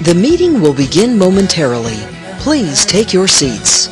The meeting will begin momentarily. Please take your seats.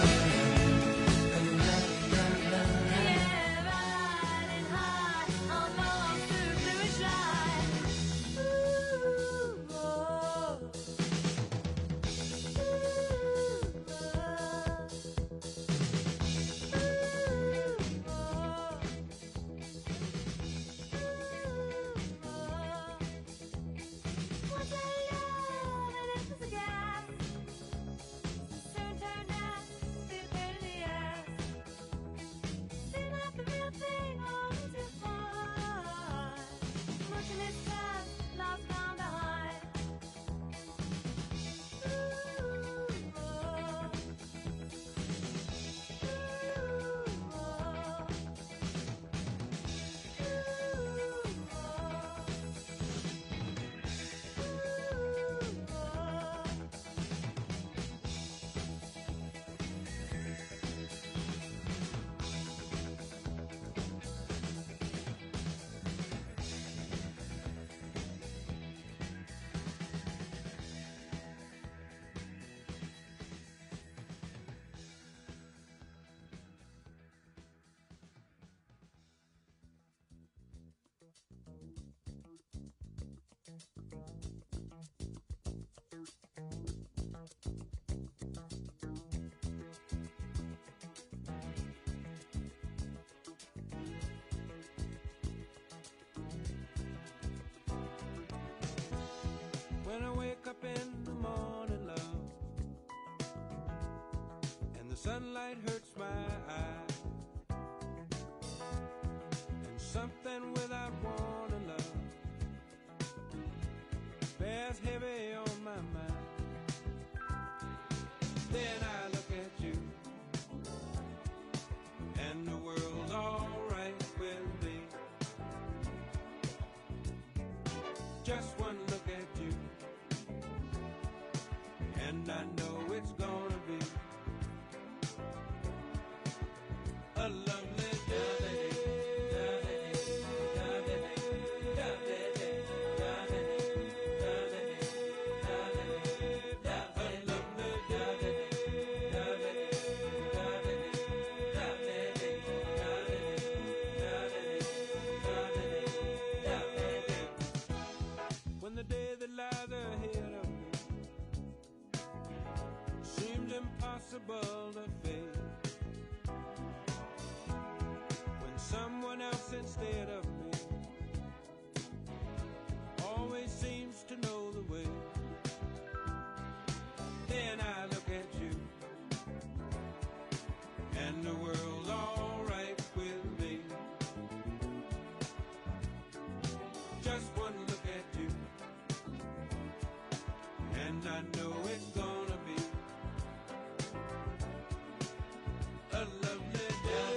When I wake up in the morning, love, and the sunlight hurts my eye, and something without warning, love, bears heavy on my mind. Then I look at you, and the world's alright with me. Just one look at you, and I know it's gonna be a lovely day. When the day that lies ahead of me seems impossible to face, when someone else instead of me always seems to know the way, then I look at you, and the world's alright with me. Just one look at you, and I know it's gonna be a lovely day.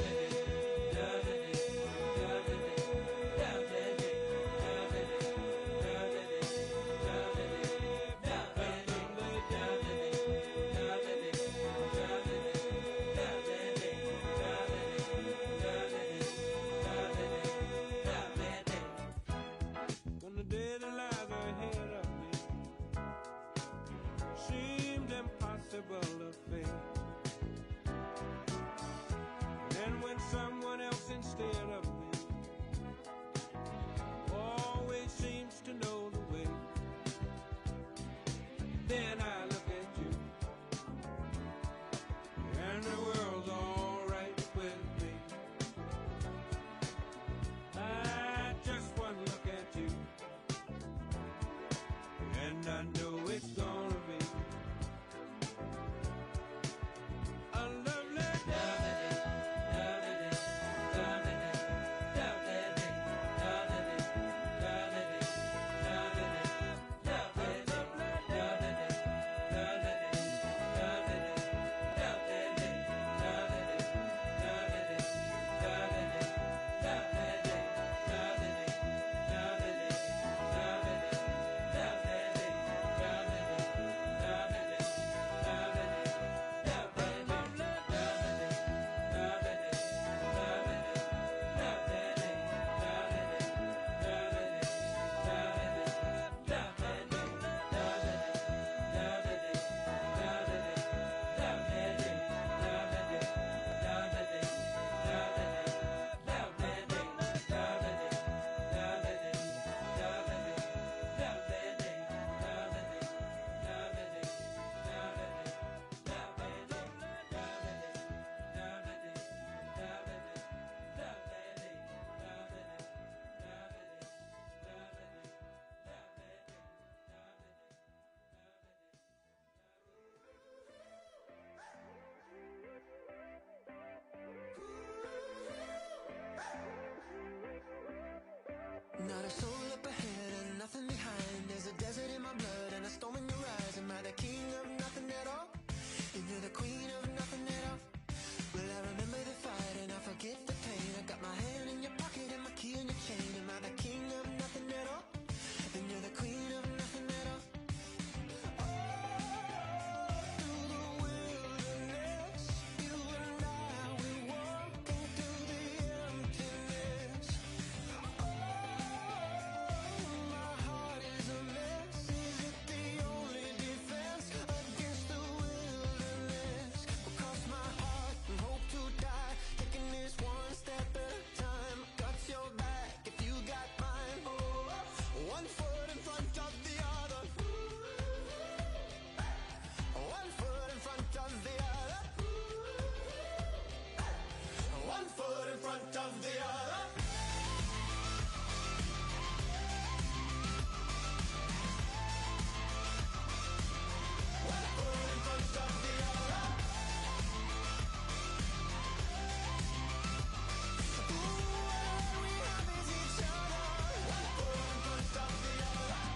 Not a soul up ahead and nothing behind. There's a desert in my blood and a storm in your eyes. Am I the king of nothing at all? And you're the queen of nothing at all. Well, I remember the fight and I forget the pain. I got my hand in your pocket and my key in your chain. Am I the king of nothing at all? And you're the queen of nothing at all. Through the wilderness, you and I, we walking through the emptiness. My heart is a mess. Is it the only defense against the wilderness? Will cross my heart and hope to die, taking this one step at a time. Got your back if you got mine. One foot in front of the other. One foot in front of the other. One foot in front of the other. One foot in front of the other. All we have is each other. One foot in front of the other.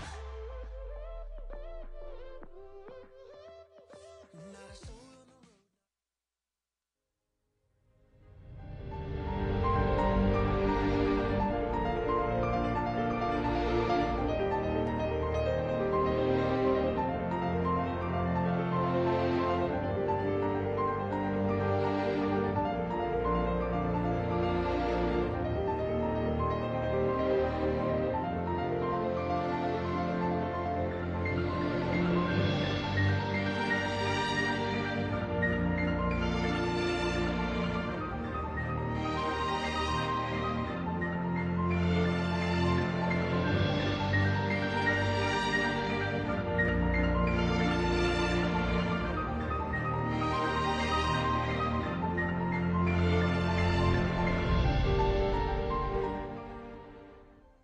Not a soul on the road.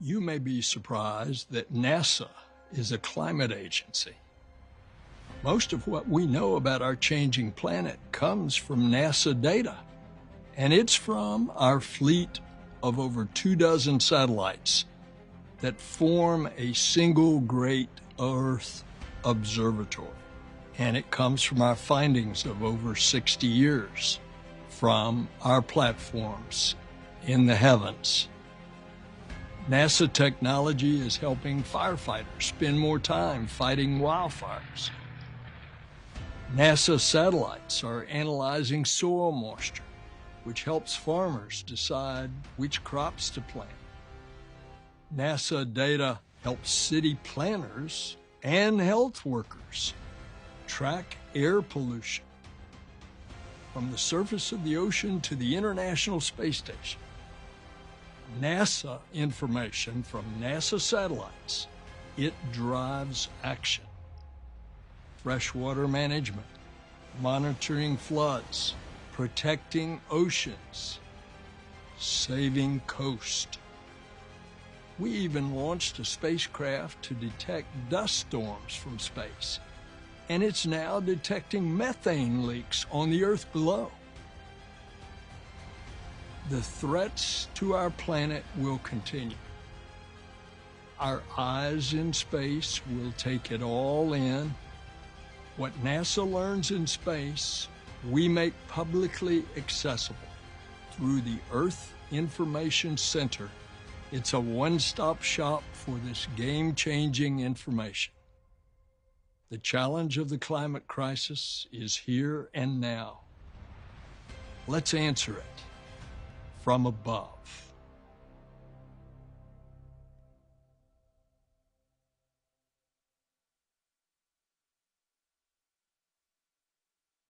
You may be surprised that NASA is a climate agency. Most of what we know about our changing planet comes from NASA data, and it's from our fleet of over 24 satellites that form a single great Earth observatory. And it comes from our findings of over 60 years from our platforms in the heavens. NASA technology is helping firefighters spend more time fighting wildfires. NASA satellites are analyzing soil moisture, which helps farmers decide which crops to plant. NASA data helps city planners and health workers track air pollution from the surface of the ocean to the International Space Station. NASA information from NASA satellites, it drives action. Freshwater management, monitoring floods, protecting oceans, saving coast. We even launched a spacecraft to detect dust storms from space, and it's now detecting methane leaks on the Earth below. The threats to our planet will continue. Our eyes in space will take it all in. What NASA learns in space, we make publicly accessible through the Earth Information Center. It's a one-stop shop for this game-changing information. The challenge of the climate crisis is here and now. Let's answer it from above.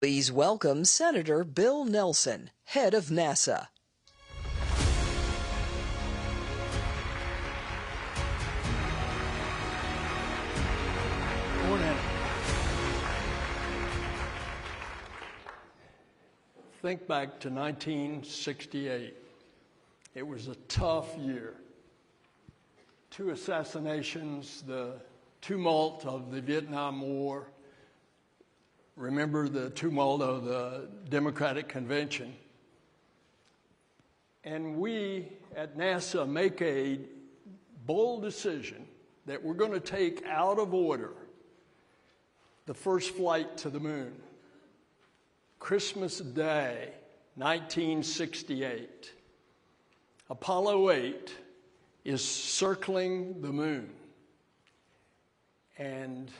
Please welcome Senator Bill Nelson, head of NASA. Morning. Think back to 1968. It was a tough year. 2 assassinations, the tumult of the Vietnam War. Remember the tumult of the Democratic Convention. And we at NASA make a bold decision that we're going to take out of order the first flight to the moon. Christmas Day, 1968. Apollo 8 is circling the moon. And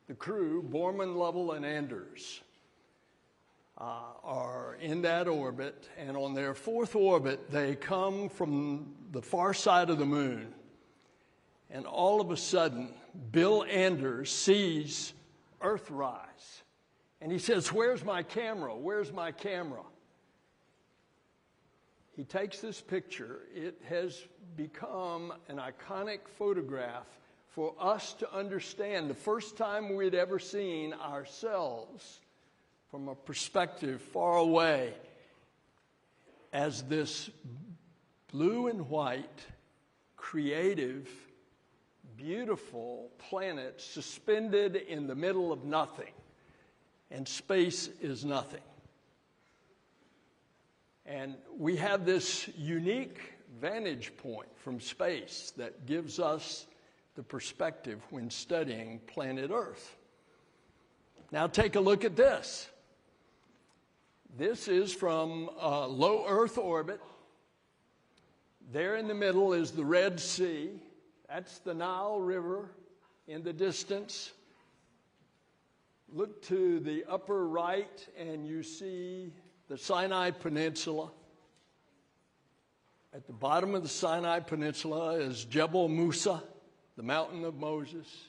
the crew, Borman, Lovell, and Anders, are in that orbit. And on their fourth orbit, they come from the far side of the moon. And all of a sudden, Bill Anders sees Earth rise. And he says, "Where's my camera? Where's my camera?" He takes this picture. It has become an iconic photograph for us to understand the first time we'd ever seen ourselves from a perspective far away as this blue and white, creative, beautiful planet suspended in the middle of nothing. And space is nothing. And we have this unique vantage point from space that gives us the perspective when studying planet Earth. Now take a look at this. This is from low Earth orbit. There in the middle is the Red Sea. That's the Nile River in the distance. Look to the upper right and you see the Sinai Peninsula. At the bottom of the Sinai Peninsula is Jebel Musa, the mountain of Moses.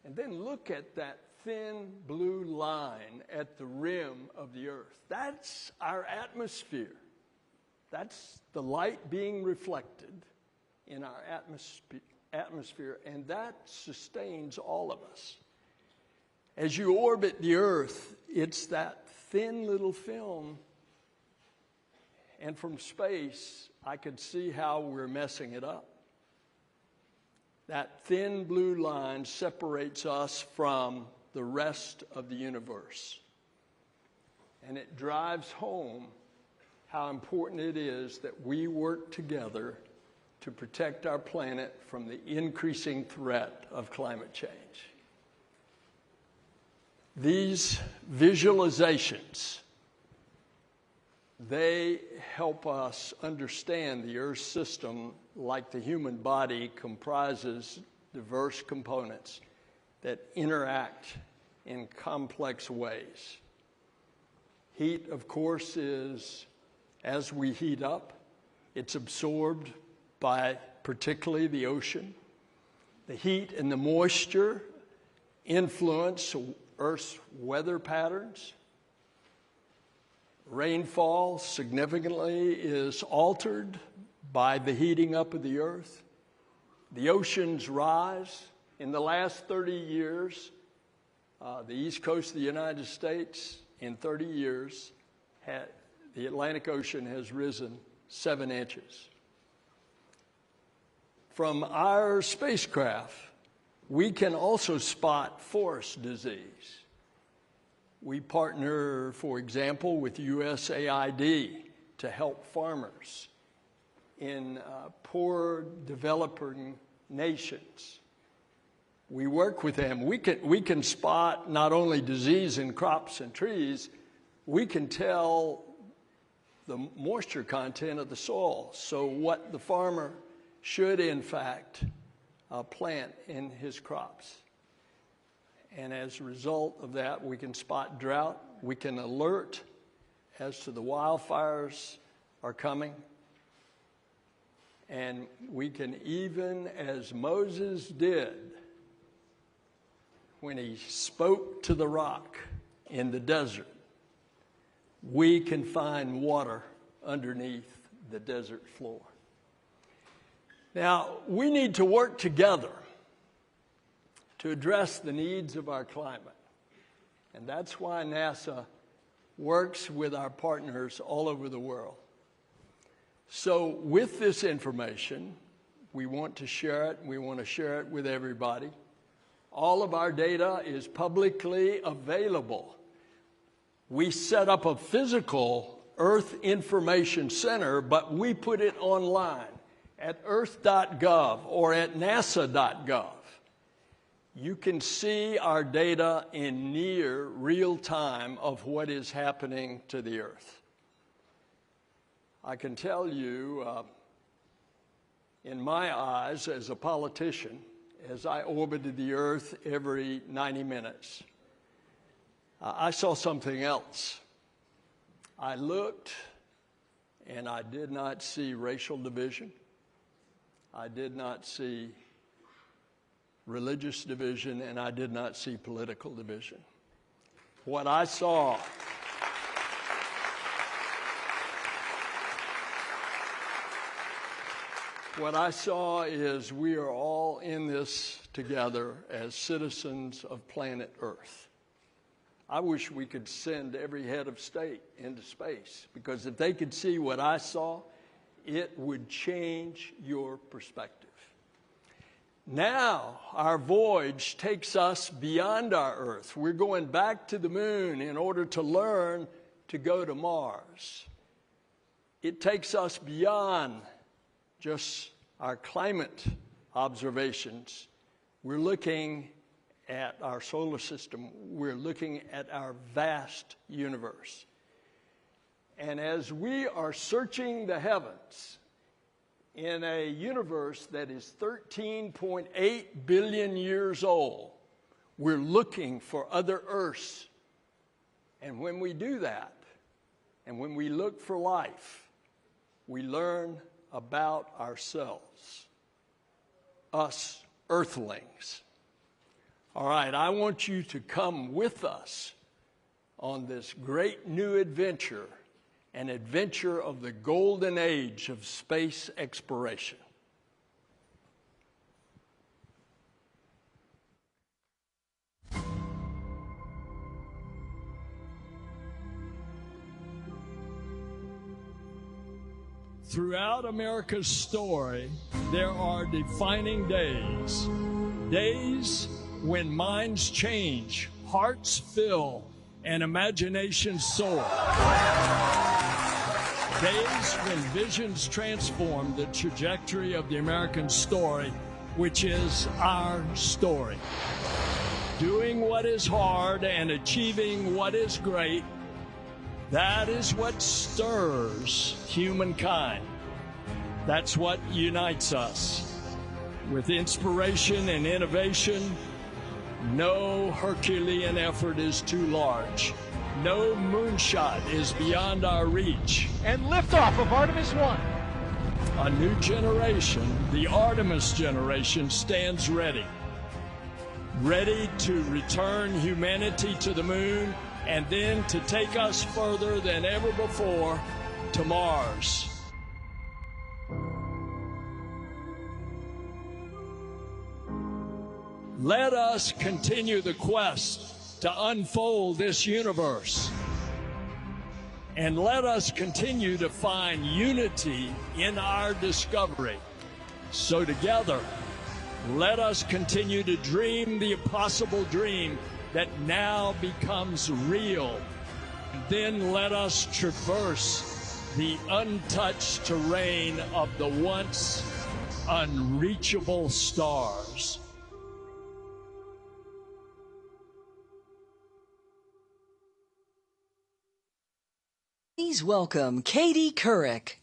And then look at that thin blue line at the rim of the earth. That's our atmosphere. That's the light being reflected in our atmosphere, and that sustains all of us. As you orbit the earth, it's that thin little film, and from space, I could see how we're messing it up. That thin blue line separates us from the rest of the universe. And it drives home how important it is that we work together to protect our planet from the increasing threat of climate change. These visualizations, they help us understand the Earth system, like the human body, comprises diverse components that interact in complex ways. Heat, of course, is, as we heat up, it's absorbed by particularly the ocean. The heat and the moisture influence Earth's weather patterns. Rainfall significantly is altered by the heating up of the earth. The oceans rise. In the last 30 years, the east coast of the United States, in 30 years, the Atlantic Ocean has risen 7 inches. From our spacecraft, we can also spot forest disease. We partner, for example, with USAID to help farmers in poor developing nations. We work with them. We can spot not only disease in crops and trees, we can tell the moisture content of the soil. So what the farmer should, in fact, plant in his crops. And as a result of that, we can spot drought. We can alert as to the wildfires are coming. And we can even, as Moses did, when he spoke to the rock in the desert, we can find water underneath the desert floor. Now, we need to work together to address the needs of our climate. And that's why NASA works with our partners all over the world. So with this information, we want to share it. We want to share it with everybody. All of our data is publicly available. We set up a physical Earth Information Center, but we put it online. at earth.gov or at nasa.gov, you can see our data in near real time of what is happening to the Earth. I can tell you, in my eyes as a politician, as I orbited the Earth every 90 minutes, I saw something else. I looked, and I did not see racial division. I did not see religious division, and I did not see political division. What I saw is we are all in this together as citizens of planet Earth. I wish we could send every head of state into space, because if they could see what I saw, it would change your perspective. Now, our voyage takes us beyond our Earth. We're going back to the moon in order to learn to go to Mars. It takes us beyond just our climate observations. We're looking at our solar system. We're looking at our vast universe. And as we are searching the heavens in a universe that is 13.8 billion years old, we're looking for other Earths. And when we do that, and when we look for life, we learn about ourselves, us Earthlings. All right, I want you to come with us on this great new adventure, an adventure of the golden age of space exploration. Throughout America's story, there are defining days. Days when minds change, hearts fill, and imaginations soar. Days when visions transform the trajectory of the American story, which is our story. Doing what is hard and achieving what is great, that is what stirs humankind. That's what unites us. With inspiration and innovation, no Herculean effort is too large. No moonshot is beyond our reach. And liftoff of Artemis 1. A new generation, the Artemis generation, stands ready. Ready to return humanity to the moon, and then to take us further than ever before to Mars. Let us continue the quest to unfold this universe. And let us continue to find unity in our discovery. So together, let us continue to dream the impossible dream that now becomes real. Then let us traverse the untouched terrain of the once unreachable stars. Please welcome Katie Couric.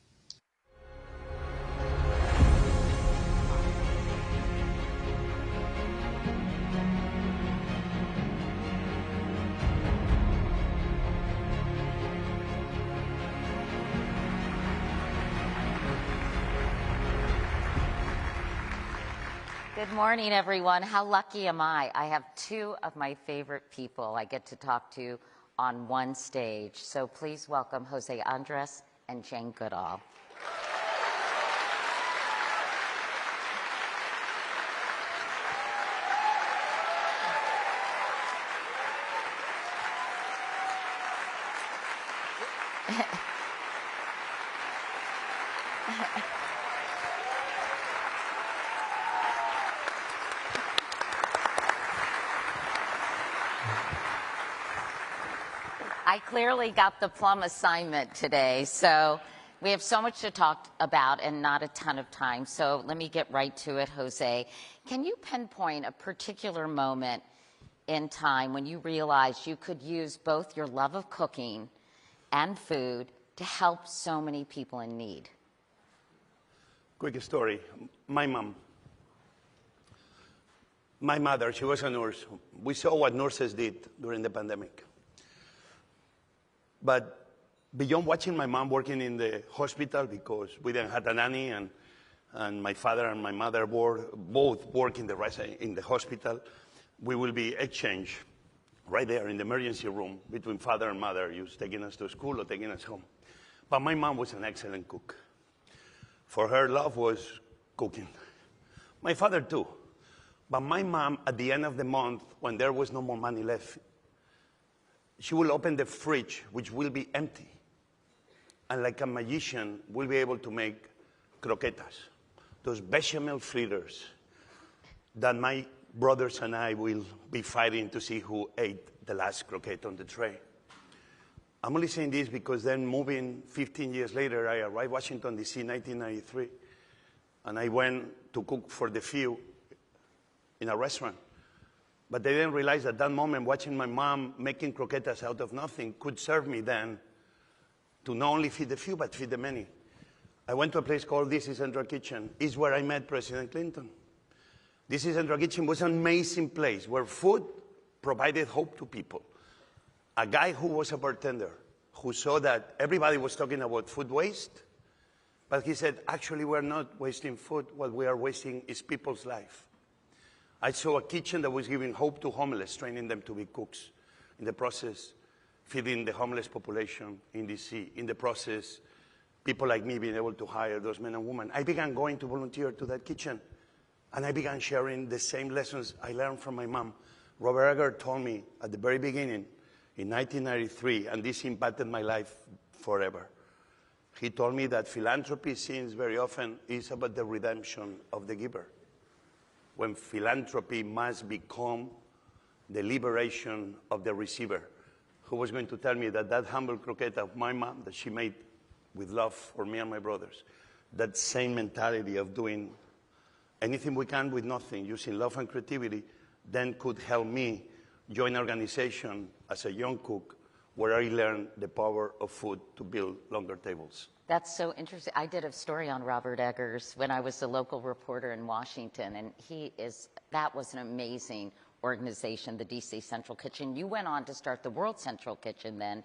Good morning, everyone. How lucky am I? I have two of my favorite people I get to talk to on one stage. So please welcome Jose Andres and Jane Goodall. I clearly got the plum assignment today, so We have so much to talk about and not a ton of time, so let me get right to it, Jose. Can you pinpoint a particular moment in time when you realized you could use both your love of cooking and food to help so many people in need? Quick story. My mother, she was a nurse. We saw what nurses did during the pandemic. But beyond watching my mom working in the hospital, because we didn't have a nanny, and my father and my mother both work in the hospital, we will be exchanged right there in the emergency room between father and mother, just taking us to school or taking us home. But my mom was an excellent cook. For her, love was cooking. My father too. But my mom, at the end of the month, when there was no more money left, she will open the fridge, which will be empty. And like a magician, will be able to make croquetas, those bechamel fritters that my brothers and I will be fighting to see who ate the last croquette on the tray. I'm only saying this because then moving 15 years later, I arrived Washington, D.C. 1993, and I went to cook for the few in a restaurant. But they didn't realize at that moment, watching my mom making croquetas out of nothing could serve me then to not only feed the few, but feed the many. I went to a place called This is Central Kitchen. It's where I met President Clinton. This is Central Kitchen was an amazing place where food provided hope to people. A guy who was a bartender, who saw that everybody was talking about food waste, but he said, actually, we're not wasting food. What we are wasting is people's life. I saw a kitchen that was giving hope to homeless, training them to be cooks. In the process, feeding the homeless population in D.C. In the process, people like me being able to hire those men and women. I began going to volunteer to that kitchen, and I began sharing the same lessons I learned from my mom. Robert Egger told me at the very beginning, in 1993, and this impacted my life forever. He told me that philanthropy seems very often is about the redemption of the giver, when philanthropy must become the liberation of the receiver. Who was going to tell me that that humble croquette of my mom that she made with love for me and my brothers, that same mentality of doing anything we can with nothing, using love and creativity, then could help me join an organization as a young cook where I learned the power of food to build longer tables. That's so interesting. I did a story on Robert Eggers when I was a local reporter in Washington, and that was an amazing organization, the DC Central Kitchen. You went on to start the World Central Kitchen then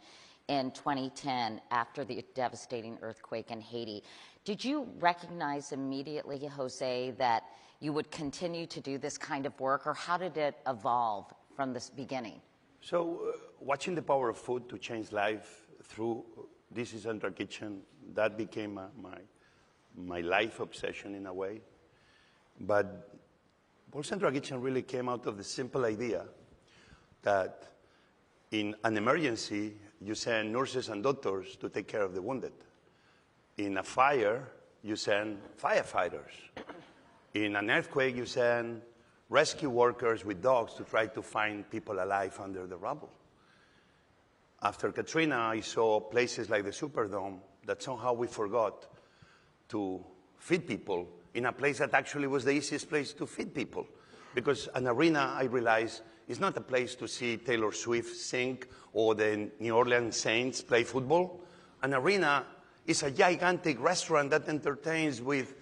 in 2010 after the devastating earthquake in Haiti. Did you recognize immediately, Jose, that you would continue to do this kind of work, or how did it evolve from the beginning? So watching the power of food to change life through This is Central Kitchen, that became my life obsession in a way. But World Central Kitchen really came out of the simple idea that in an emergency, you send nurses and doctors to take care of the wounded. In a fire, you send firefighters. In an earthquake, you send rescue workers with dogs to try to find people alive under the rubble. After Katrina, I saw places like the Superdome that somehow we forgot to feed people in a place that actually was the easiest place to feed people. Because an arena, I realized, is not a place to see Taylor Swift sing or the New Orleans Saints play football. An arena is a gigantic restaurant that entertains with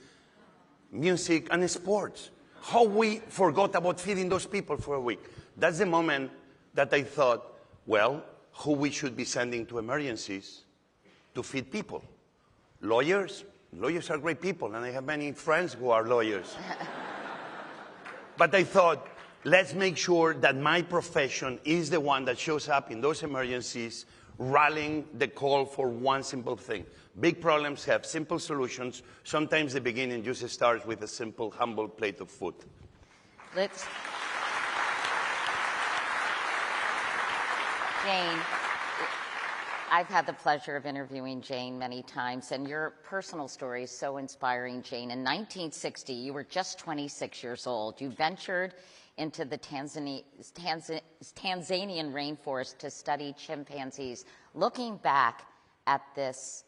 music and sports. How we forgot about feeding those people for a week. That's the moment that I thought, well, who we should be sending to emergencies to feed people. Lawyers? Lawyers are great people, and I have many friends who are lawyers. But I thought, let's make sure that my profession is the one that shows up in those emergencies, rallying the call for one simple thing. Big problems have simple solutions. Sometimes the beginning just starts with a simple, humble plate of food. Jane, I've had the pleasure of interviewing Jane many times, and your personal story is so inspiring, Jane. In 1960, you were just 26 years old. You ventured into the Tanzanian rainforest to study chimpanzees. Looking back at this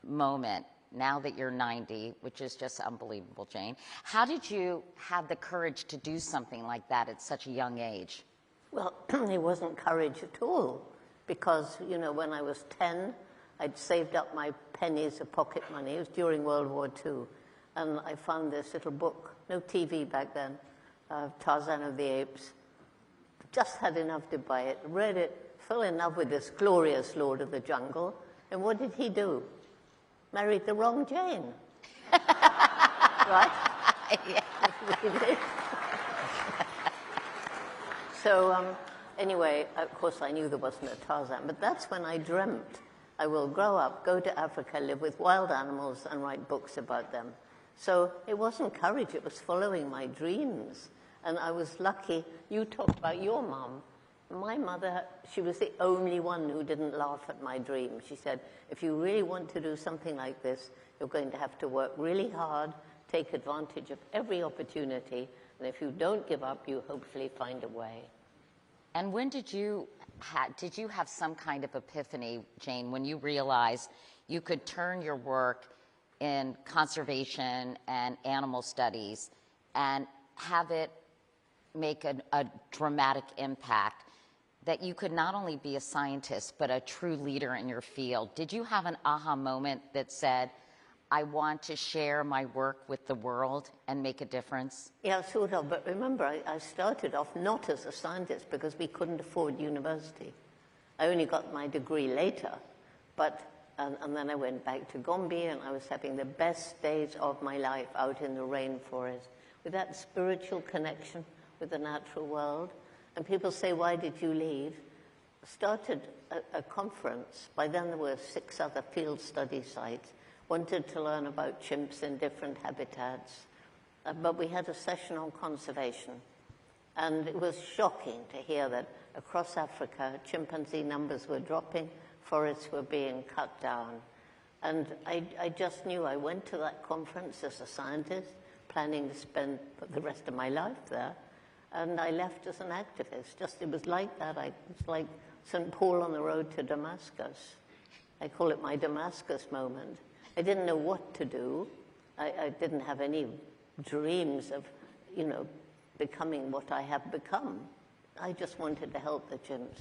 moment, now that you're 90, which is just unbelievable, Jane, how did you have the courage to do something like that at such a young age? Well, it wasn't courage at all, because, you know, when I was 10, I'd saved up my pennies of pocket money. It was during World War II. And I found this little book, no TV back then, Tarzan of the Apes. Just had enough to buy it, read it, fell in love with this glorious Lord of the Jungle. And what did he do? Married the wrong Jane. Right? Yeah. He did. So anyway, of course, I knew there wasn't a Tarzan, but that's when I dreamt I will grow up, go to Africa, live with wild animals, and write books about them. So it wasn't courage, it was following my dreams. And I was lucky. You talked about your mom. My mother, she was the only one who didn't laugh at my dream. She said, if you really want to do something like this, you're going to have to work really hard, take advantage of every opportunity, and if you don't give up, you hopefully find a way. And when did you have some kind of epiphany, Jane, when you realized you could turn your work in conservation and animal studies and have it make a dramatic impact, that you could not only be a scientist, but a true leader in your field? Did you have an aha moment that said, I want to share my work with the world and make a difference? Yeah, sort of. But remember, I started off not as a scientist because we couldn't afford university. I only got my degree later. But, and then I went back to Gombe, and I was having the best days of my life out in the rainforest with that spiritual connection with the natural world. And people say, why did you leave? Started a conference. By then there were 6 other field study sites. Wanted to learn about chimps in different habitats. But we had a session on conservation. And it was shocking to hear that across Africa, chimpanzee numbers were dropping, forests were being cut down. And I just knew. I went to that conference as a scientist, planning to spend the rest of my life there. And I left as an activist. Just, it was like that. It's like St. Paul on the road to Damascus. I call it my Damascus moment. I didn't know what to do. I didn't have any dreams of, you know, becoming what I have become. I just wanted to help the chimps.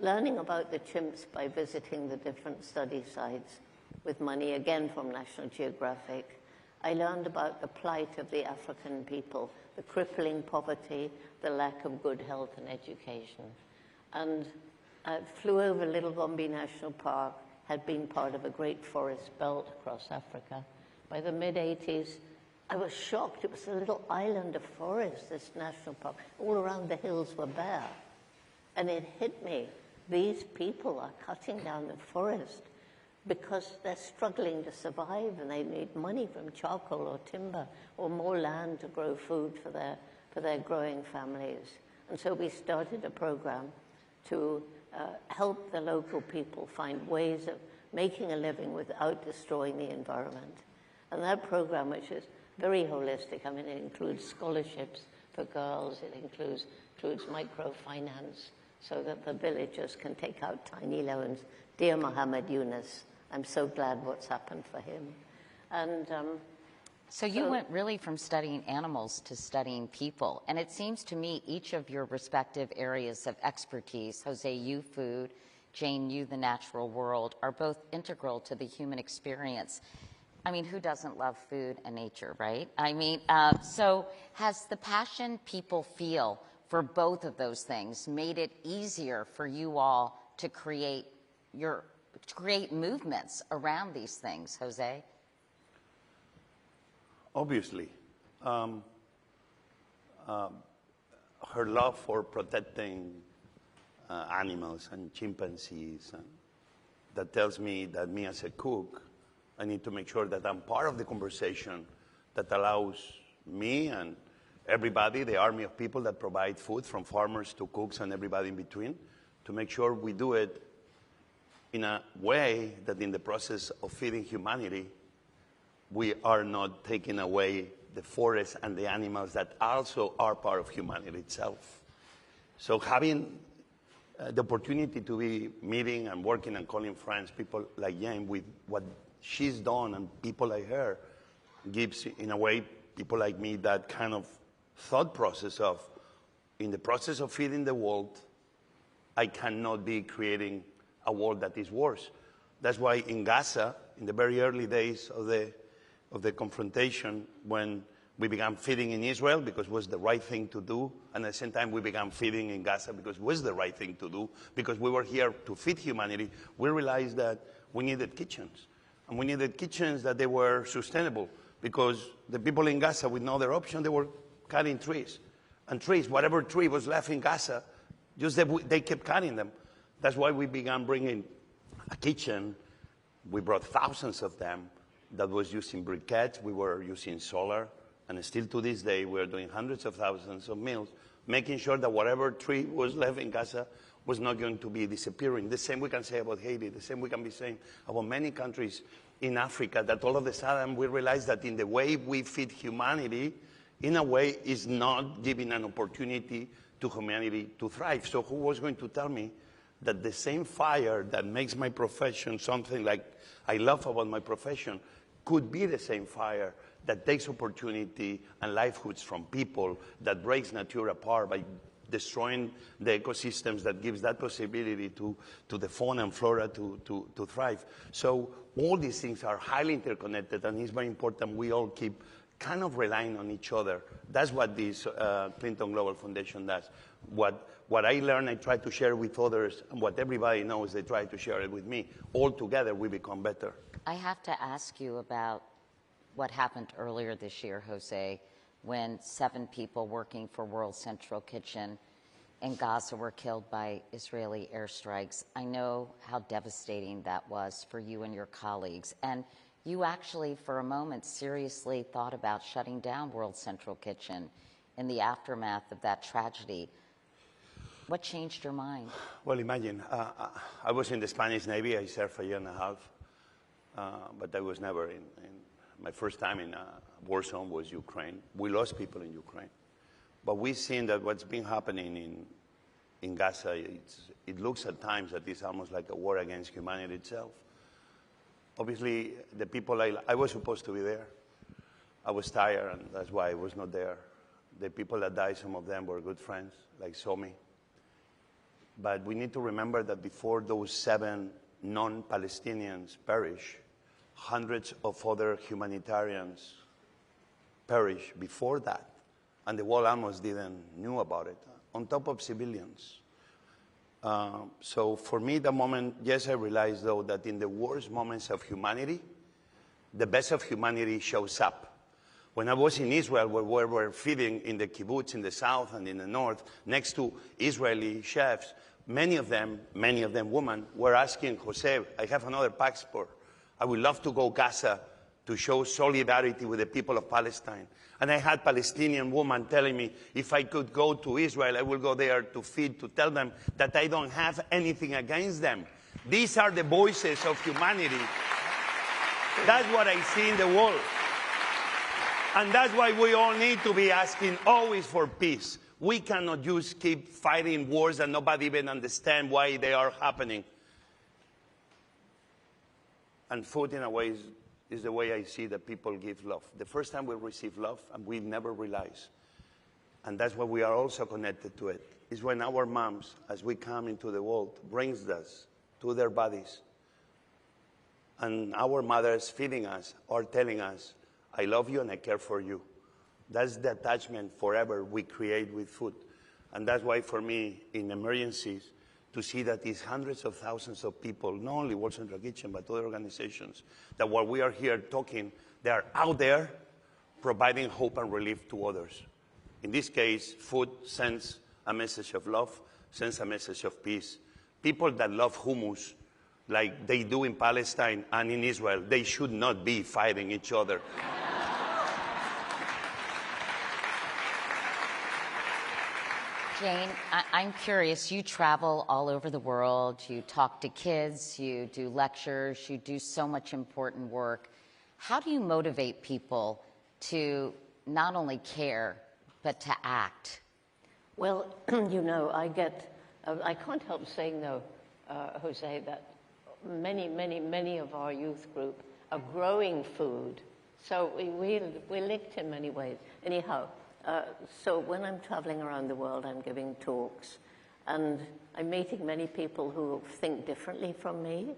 Learning about the chimps by visiting the different study sites with money, again from National Geographic, I learned about the plight of the African people, the crippling poverty, the lack of good health and education. And I flew over Little Gombe National Park, had been part of a great forest belt across Africa. By the mid-80s, I was shocked. It was a little island of forest, this national park. All around the hills were bare. And it hit me. These people are cutting down the forest because they're struggling to survive, and they need money from charcoal or timber or more land to grow food for their growing families. And so we started a program to help the local people find ways of making a living without destroying the environment. And that program, which is very holistic, I mean, it includes scholarships for girls, it includes microfinance so that the villagers can take out tiny loans. Dear Muhammad Yunus, I'm so glad what's happened for him. And so you went really from studying animals to studying people. And it seems to me each of your respective areas of expertise, Jose, you food, Jane, you the natural world, are both integral to the human experience. I mean, who doesn't love food and nature, right? I mean, so has the passion people feel for both of those things made it easier for you all to create movements around these things, Jose? Obviously. Her love for protecting animals and chimpanzees, and that tells me that me as a cook, I need to make sure that I'm part of the conversation that allows me and everybody, the army of people that provide food, from farmers to cooks and everybody in between, to make sure we do it in a way that in the process of feeding humanity, we are not taking away the forests and the animals that also are part of humanity itself. So having the opportunity to be meeting and working and calling friends, people like Jane, with what she's done, and people like her, gives, in a way, people like me that kind of thought process of, in the process of feeding the world, I cannot be creating a world that is worse. That's why in Gaza, in the very early days of the confrontation, when we began feeding in Israel because it was the right thing to do, and at the same time we began feeding in Gaza because it was the right thing to do, because we were here to feed humanity, we realized that we needed kitchens. And we needed kitchens that they were sustainable, because the people in Gaza, with no other option, they were cutting trees. And trees, whatever tree was left in Gaza, just they kept cutting them. That's why we began bringing a kitchen. We brought thousands of them that was using briquettes. We were using solar. And still to this day, we're doing hundreds of thousands of meals, making sure that whatever tree was left in Gaza was not going to be disappearing. The same we can say about Haiti. The same we can be saying about many countries in Africa, that all of a sudden we realize that in the way we feed humanity, in a way, is not giving an opportunity to humanity to thrive. So who was going to tell me that the same fire that makes my profession something like I love about my profession could be the same fire that takes opportunity and livelihoods from people, that breaks nature apart by destroying the ecosystems that gives that possibility to the fauna and flora to thrive. So all these things are highly interconnected, and it's very important we all keep kind of relying on each other. That's what this Clinton Global Foundation does. What I learn, I try to share with others, and what everybody knows, they try to share it with me. All together, we become better. I have to ask you about what happened earlier this year, Jose, when 7 people working for World Central Kitchen in Gaza were killed by Israeli airstrikes. I know how devastating that was for you and your colleagues. And you actually, for a moment, seriously thought about shutting down World Central Kitchen in the aftermath of that tragedy. What changed your mind? Well, imagine, I was in the Spanish Navy. I served a year and a half, but I was never in my first time in a war zone was Ukraine. We lost people in Ukraine. But we've seen that what's been happening in Gaza, it looks at times that it's almost like a war against humanity itself. Obviously, the people I was supposed to be there. I was tired, and that's why I was not there. The people that died, some of them were good friends, like Somi. But we need to remember that before those 7 non-Palestinians perish, hundreds of other humanitarians perished before that, and the world almost didn't knew about it, on top of civilians. So for me, the moment, yes, I realized, though, that in the worst moments of humanity, the best of humanity shows up. When I was in Israel, where we were feeding in the kibbutz in the south and in the north, next to Israeli chefs, many of them women, were asking, Jose, I have another passport. I would love to go Gaza to show solidarity with the people of Palestine. And I had Palestinian women telling me, if I could go to Israel, I will go there to feed, to tell them that I don't have anything against them. These are the voices of humanity. That's what I see in the world. And that's why we all need to be asking always for peace. We cannot just keep fighting wars that nobody even understands why they are happening. And food, in a way, is the way I see that people give love. The first time we receive love, and we never realize, and that's why we are also connected to it, is when our moms, as we come into the world, brings us to their bodies. And our mothers feeding us or telling us, I love you and I care for you. That's the attachment forever we create with food. And that's why for me, in emergencies, to see that these hundreds of thousands of people, not only World Central Kitchen, but other organizations, that while we are here talking, they are out there providing hope and relief to others. In this case, food sends a message of love, sends a message of peace. People that love hummus, like they do in Palestine and in Israel, they should not be fighting each other. Jane, I'm curious, you travel all over the world, you talk to kids, you do lectures, you do so much important work. How do you motivate people to not only care, but to act? Well, you know, I can't help saying, though, Jose, that many of our youth group growing food. So we're linked in many ways. Anyhow, so when I'm traveling around the world, I'm giving talks, and I'm meeting many people who think differently from me.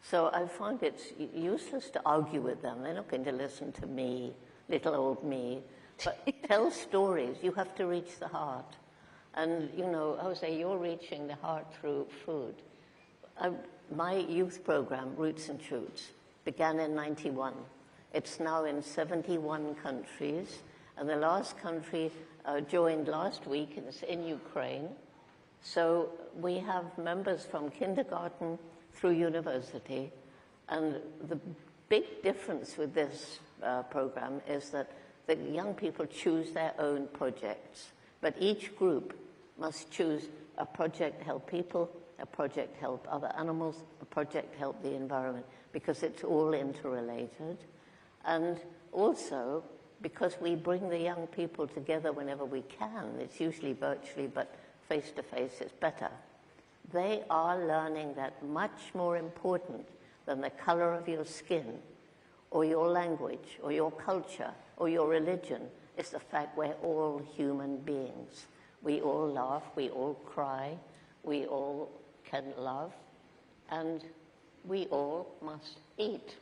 So I find it's useless to argue with them. They're not going to listen to me, little old me. But tell stories. You have to reach the heart. And, you know, Jose, you're reaching the heart through food. My youth program, Roots and Shoots, began in '91. It's now in 71 countries. And the last country joined last week, and it's in Ukraine. So we have members from kindergarten through university. And the big difference with this program is that the young people choose their own projects. But each group must choose a project help people, a project help other animals, a project help the environment, because it's all interrelated. And also, because we bring the young people together whenever we can, it's usually virtually, but face-to-face is better. They are learning that much more important than the color of your skin, or your language, or your culture, or your religion, is the fact we're all human beings. We all laugh, we all cry, we all can love, and we all must eat.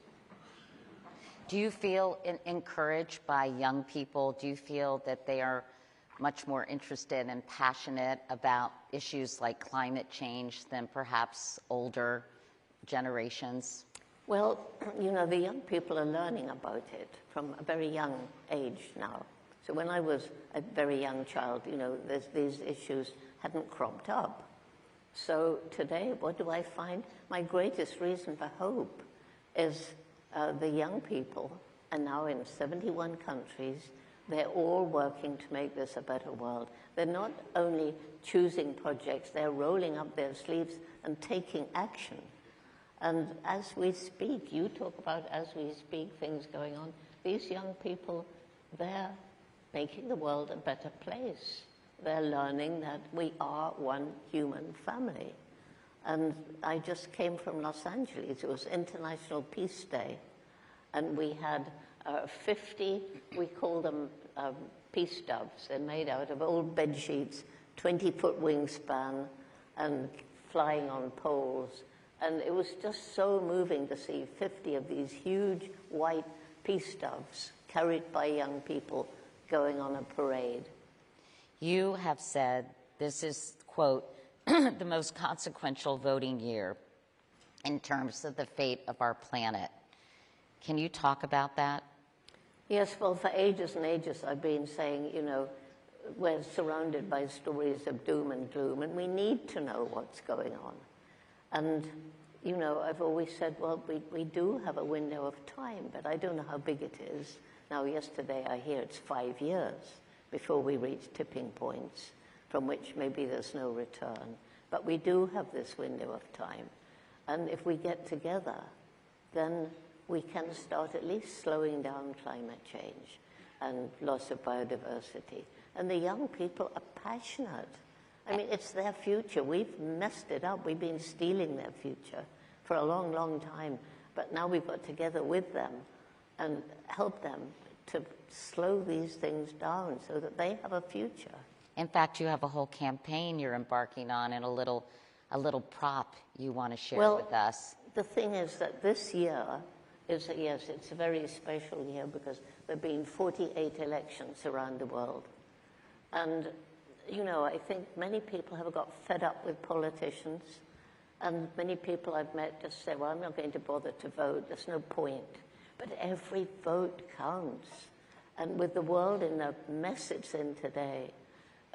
Do you feel encouraged by young people? Do you feel that they are much more interested and passionate about issues like climate change than perhaps older generations? Well, you know, the young people are learning about it from a very young age now. So when I was a very young child, you know, these issues hadn't cropped up. So today, what do I find? My greatest reason for hope is the young people are now in 71 countries. They're all working to make this a better world. They're not only choosing projects, they're rolling up their sleeves and taking action. And as we speak, you talk about as we speak, things going on, these young people, they're making the world a better place. They're learning that we are one human family. And I just came from Los Angeles. It was International Peace Day. And we had 50, we call them peace doves. They're made out of old bed sheets, 20-foot wingspan, and flying on poles. And it was just so moving to see 50 of these huge white peace doves carried by young people going on a parade. You have said this is, quote, the most consequential voting year in terms of the fate of our planet. Can you talk about that? Yes, well, for ages and ages I've been saying, you know, we're surrounded by stories of doom and gloom, and we need to know what's going on. And, you know, I've always said, well, we do have a window of time, but I don't know how big it is. Now, yesterday I hear it's 5 years before we reach tipping points, from which maybe there's no return. But we do have this window of time. And if we get together, then we can start at least slowing down climate change and loss of biodiversity. And the young people are passionate. I mean, it's their future. We've messed it up. We've been stealing their future for a long, long time. But now we've got together with them and help them to slow these things down so that they have a future. In fact, you have a whole campaign you're embarking on and a little prop you want to share with us. The thing is that this year is, yes, it's a very special year because there have been 48 elections around the world. And, you know, I think many people have got fed up with politicians, and many people I've met just say, well, I'm not going to bother to vote, there's no point. But every vote counts. And with the world in the mess it's in today,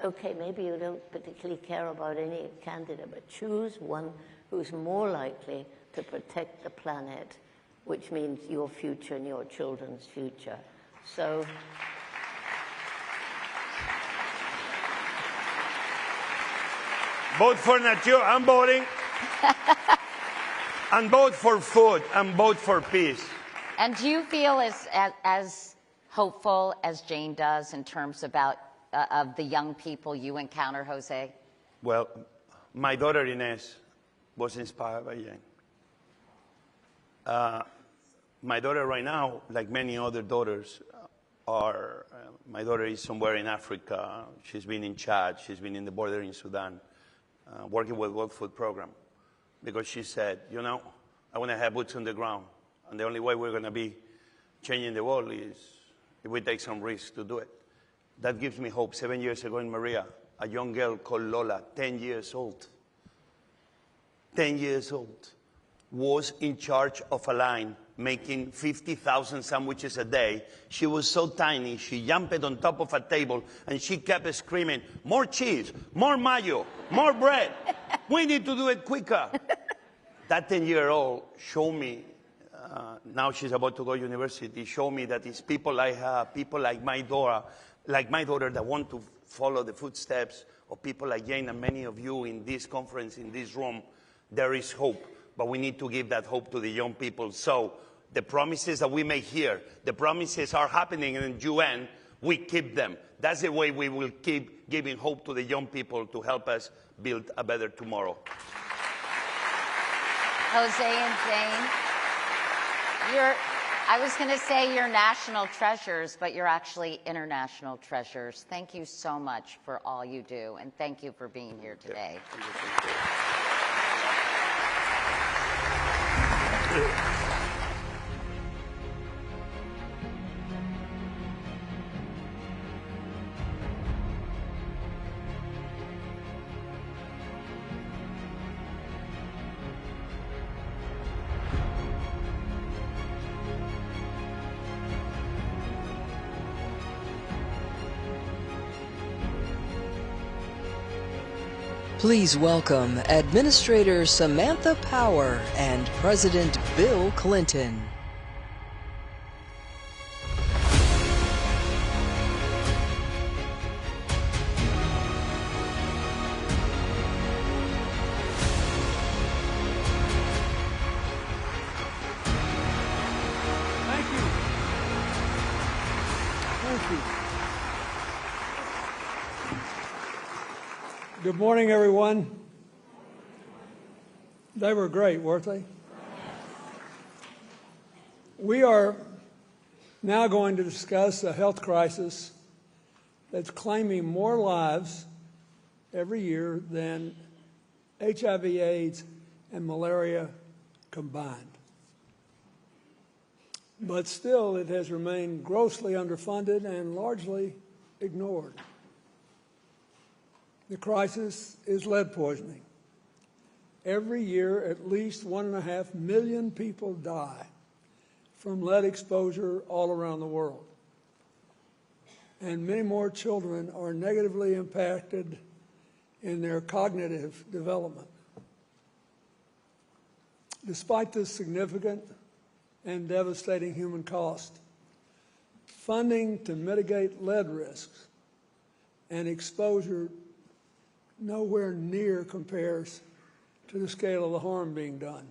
okay, maybe you don't particularly care about any candidate, but choose one who's more likely to protect the planet, which means your future and your children's future. So vote for nature, I'm voting. And vote for food, and vote for peace. And do you feel as hopeful as Jane does in terms about of the young people you encounter, Jose? Well, my daughter Inez was inspired by Jane. my daughter right now, like many other daughters, my daughter is somewhere in Africa. She's been in Chad. She's been in the border in Sudan, working with World Food Program. Because she said, you know, I want to have boots on the ground. And the only way we're going to be changing the world is if we take some risks to do it. That gives me hope. 7 years ago in Maria, a young girl called Lola, 10 years old, 10 years old, was in charge of a line making 50,000 sandwiches a day. She was so tiny, she jumped on top of a table and she kept screaming, more cheese, more mayo, more bread. We need to do it quicker. That 10-year-old showed me, now she's about to go to university, showed me that it's people like her, people like my daughter that want to follow the footsteps of people like Jane and many of you in this conference, in this room. There is hope, but we need to give that hope to the young people. So the promises that we make here, the promises are happening in the UN, we keep them. That's the way we will keep giving hope to the young people to help us build a better tomorrow. Jose and Jane, I was going to say you're national treasures, but you're actually international treasures. Thank you so much for all you do, and thank you for being here today. Please welcome Administrator Samantha Power and President Bill Clinton. Thank you. Thank you. Good morning, everyone. They were great, weren't they? We are now going to discuss a health crisis that's claiming more lives every year than HIV, AIDS, and malaria combined. But still, it has remained grossly underfunded and largely ignored. The crisis is lead poisoning. Every year, at least 1.5 million people die from lead exposure all around the world. And many more children are negatively impacted in their cognitive development. Despite this significant and devastating human cost, funding to mitigate lead risks and exposure nowhere near compares to the scale of the harm being done,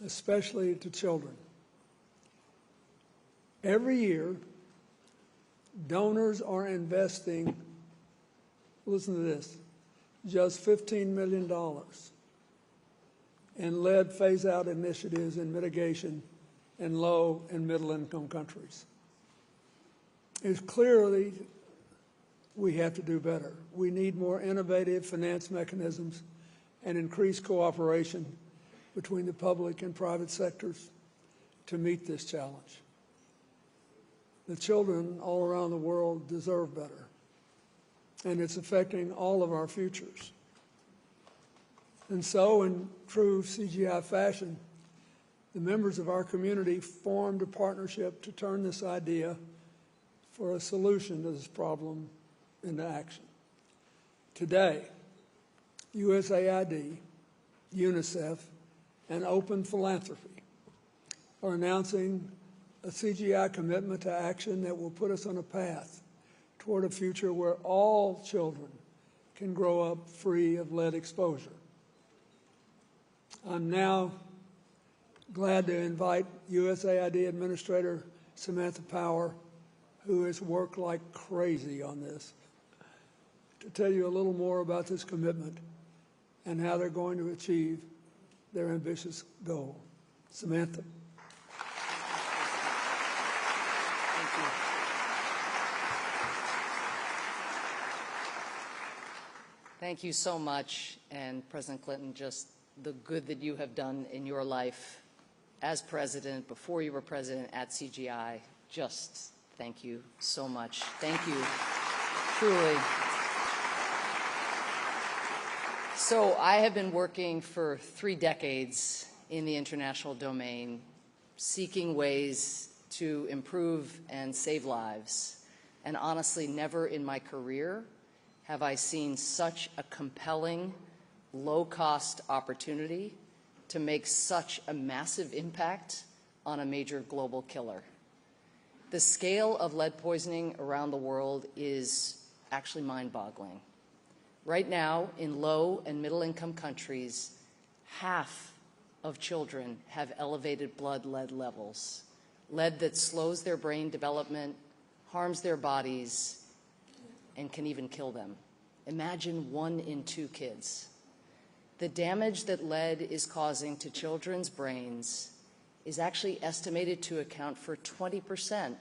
especially to children. Every year, donors are investing, listen to this, just $15 million in lead phase-out initiatives in mitigation in low and middle-income countries. It's clearly we have to do better. We need more innovative finance mechanisms and increased cooperation between the public and private sectors to meet this challenge. The children all around the world deserve better, and it's affecting all of our futures. And so, in true CGI fashion, the members of our community formed a partnership to turn this idea for a solution to this problem into action. Today, USAID, UNICEF, and Open Philanthropy are announcing a CGI commitment to action that will put us on a path toward a future where all children can grow up free of lead exposure. I'm now glad to invite USAID Administrator Samantha Power, who has worked like crazy on this, to tell you a little more about this commitment and how they're going to achieve their ambitious goal. Samantha. Thank you so much, and President Clinton, just the good that you have done in your life as president, before you were president at CGI, just thank you so much. Thank you, truly. So I have been working for 3 decades in the international domain, seeking ways to improve and save lives. And honestly, never in my career have I seen such a compelling, low-cost opportunity to make such a massive impact on a major global killer. The scale of lead poisoning around the world is actually mind-boggling. Right now, in low and middle-income countries, half of children have elevated blood lead levels, lead that slows their brain development, harms their bodies, and can even kill them. Imagine 1 in 2 kids. The damage that lead is causing to children's brains is actually estimated to account for 20%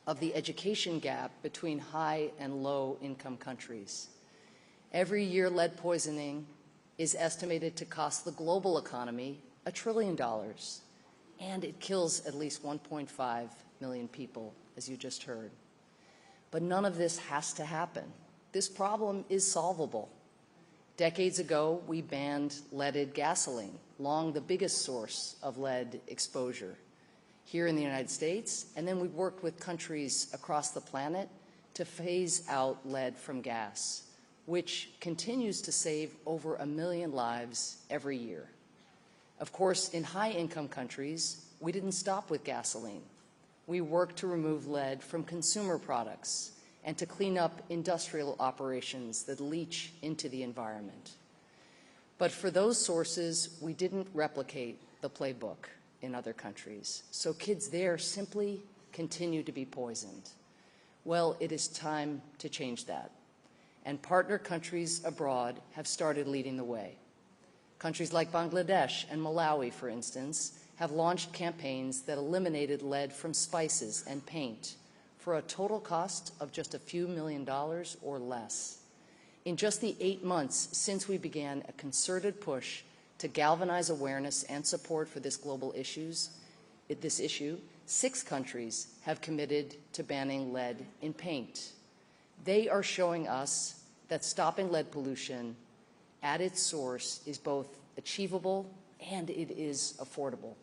of the education gap between high and low income countries. Every year, lead poisoning is estimated to cost the global economy $1 trillion, and it kills at least 1.5 million people, as you just heard. But none of this has to happen. This problem is solvable. Decades ago, we banned leaded gasoline, long the biggest source of lead exposure here in the United States, and then we worked with countries across the planet to phase out lead from gas, which continues to save over 1 million lives every year. Of course, in high-income countries, we didn't stop with gasoline. We worked to remove lead from consumer products and to clean up industrial operations that leach into the environment. But for those sources, we didn't replicate the playbook in other countries. So kids there simply continue to be poisoned. Well, it is time to change that. And partner countries abroad have started leading the way. Countries like Bangladesh and Malawi, for instance, have launched campaigns that eliminated lead from spices and paint for a total cost of just a few $1 million or less. In just the 8 months since we began a concerted push to galvanize awareness and support for this global issue, 6 countries have committed to banning lead in paint. They are showing us that stopping lead pollution at its source is both achievable and it is affordable.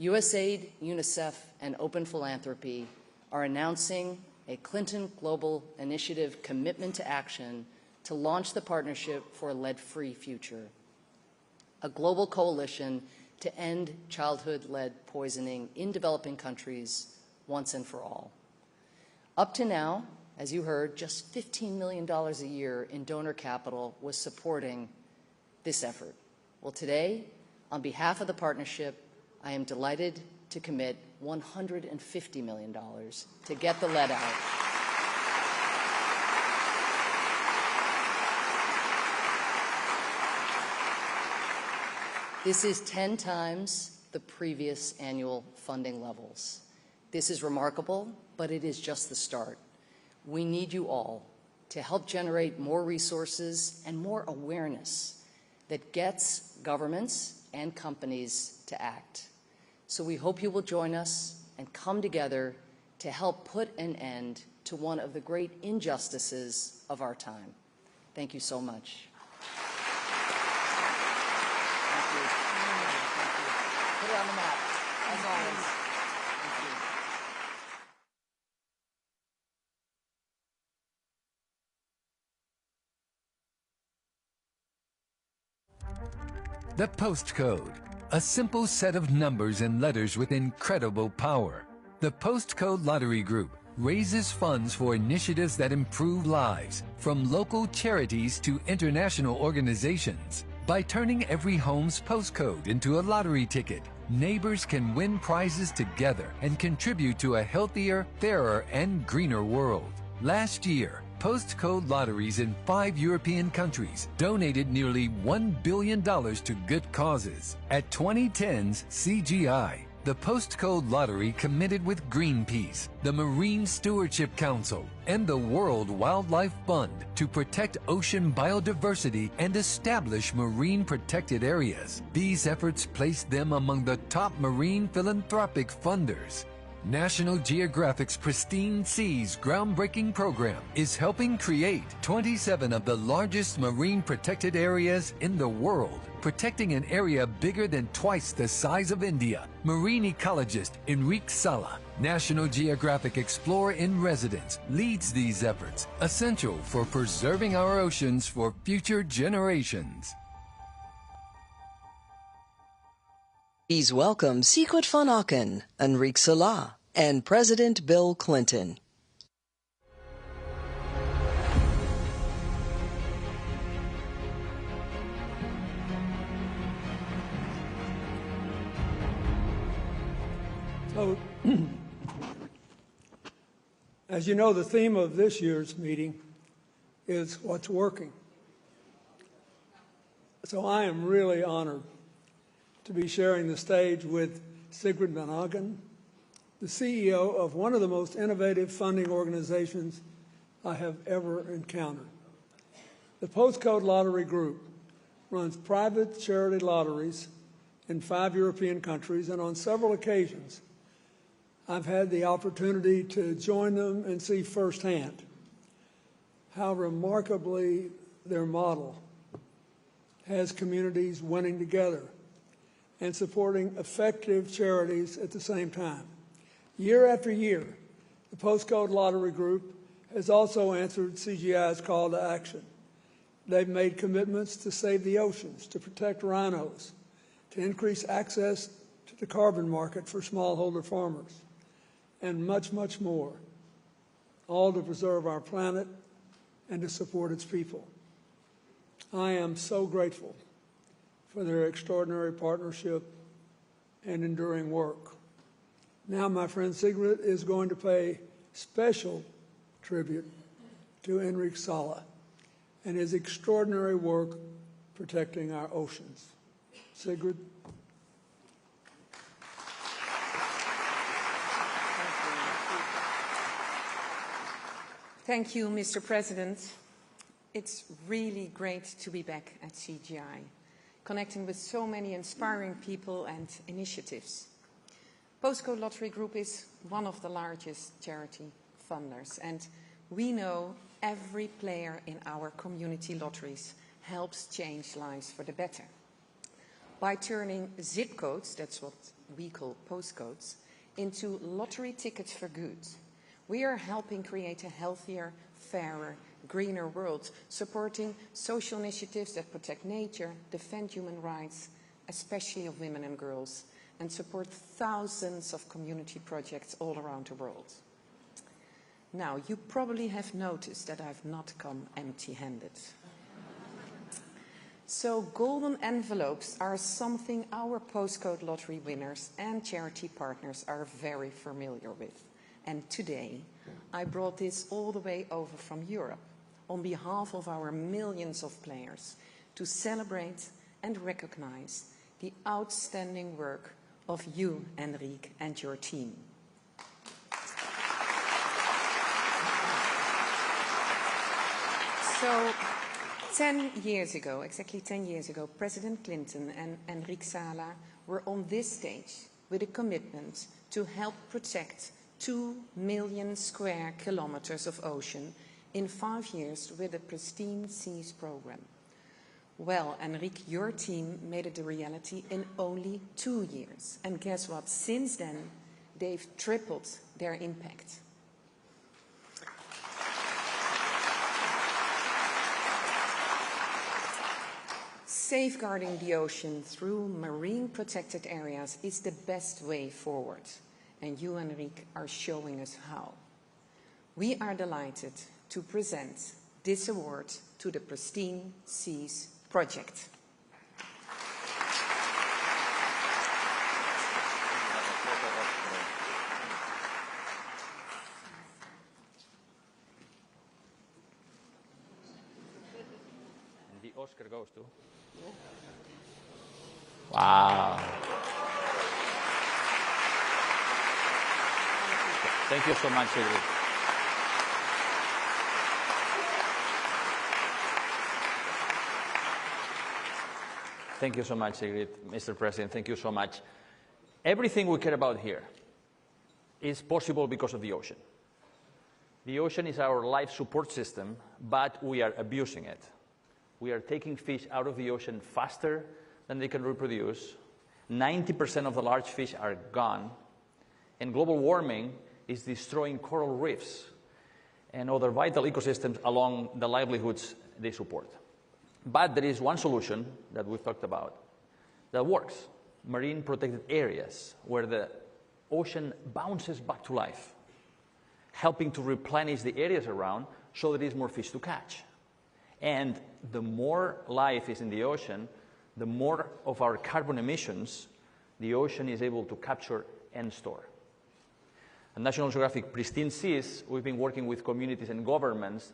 USAID, UNICEF, and Open Philanthropy are announcing a Clinton Global Initiative commitment to action to launch the Partnership for a Lead-Free Future, a global coalition to end childhood lead poisoning in developing countries once and for all. Up to now, as you heard, just $15 million a year in donor capital was supporting this effort. Well, today, on behalf of the partnership, I am delighted to commit $150 million to get the lead out. This is 10 times the previous annual funding levels. This is remarkable, but it is just the start. We need you all to help generate more resources and more awareness that gets governments and companies to act. So we hope you will join us and come together to help put an end to one of the great injustices of our time. Thank you so much. Thank you. Thank you. Put it on the map, as always. Thank you. The postcode, a simple set of numbers and letters with incredible power. The Postcode Lottery Group raises funds for initiatives that improve lives, from local charities to international organizations. By turning every home's postcode into a lottery ticket, neighbors can win prizes together and contribute to a healthier, fairer, and greener world. Last year, postcode lotteries in 5 European countries donated nearly $1 billion to good causes. At 2010's CGI, The Postcode Lottery committed with Greenpeace, the Marine Stewardship Council, and the World Wildlife Fund to protect ocean biodiversity and establish marine protected areas. These efforts place them among the top marine philanthropic funders. National Geographic's Pristine Seas groundbreaking program is helping create 27 of the largest marine protected areas in the world, protecting an area bigger than twice the size of India. Marine ecologist Enrique Sala, National Geographic Explorer in Residence, leads these efforts, essential for preserving our oceans for future generations. Please welcome Sikwit van Aken, Enrique Sala, and President Bill Clinton. So, as you know, the theme of this year's meeting is what's working. So I am really honored to be sharing the stage with Sikwit van Aken, the CEO of one of the most innovative funding organizations I have ever encountered. The Postcode Lottery Group runs private charity lotteries in 5 European countries, and on several occasions, I've had the opportunity to join them and see firsthand how remarkably their model has communities winning together and supporting effective charities at the same time. Year after year, the Postcode Lottery Group has also answered CGI's call to action. They've made commitments to save the oceans, to protect rhinos, to increase access to the carbon market for smallholder farmers, and much, much more, all to preserve our planet and to support its people. I am so grateful for their extraordinary partnership and enduring work. Now my friend Sikwit is going to pay special tribute to Enrique Sala and his extraordinary work protecting our oceans. Sikwit. Thank you, Mr. President. It's really great to be back at CGI, connecting with so many inspiring people and initiatives. Postcode Lottery Group is one of the largest charity funders, and we know every player in our community lotteries helps change lives for the better. By turning zip codes, that's what we call postcodes, into lottery tickets for good, we are helping create a healthier, fairer, greener world, supporting social initiatives that protect nature, defend human rights, especially of women and girls, and support thousands of community projects all around the world. Now, you probably have noticed that I've not come empty-handed. So golden envelopes are something our postcode lottery winners and charity partners are very familiar with. And today, I brought this all the way over from Europe on behalf of our millions of players to celebrate and recognize the outstanding work of you, Enrique, and your team. So, 10 years ago, exactly 10 years ago, President Clinton and Enrique Sala were on this stage with a commitment to help protect 2 million square kilometers of ocean in 5 years with the Pristine Seas program. Well, Enrique, your team made it a reality in only 2 years. And guess what? Since then, they've tripled their impact. Safeguarding the ocean through marine protected areas is the best way forward. And you, Enrique, are showing us how. We are delighted to present this award to the Pristine Seas project. The Oscar goes to... Wow. Thank you so much, Sigrid. Thank you so much, Sigrid. Mr. President, thank you so much. Everything we care about here is possible because of the ocean. The ocean is our life support system, but we are abusing it. We are taking fish out of the ocean faster than they can reproduce. 90% of the large fish are gone. And global warming is destroying coral reefs and other vital ecosystems along the livelihoods they support. But there is one solution that we've talked about that works. Marine protected areas where the ocean bounces back to life, helping to replenish the areas around so that there is more fish to catch. And the more life is in the ocean, the more of our carbon emissions the ocean is able to capture and store. At National Geographic Pristine Seas, we've been working with communities and governments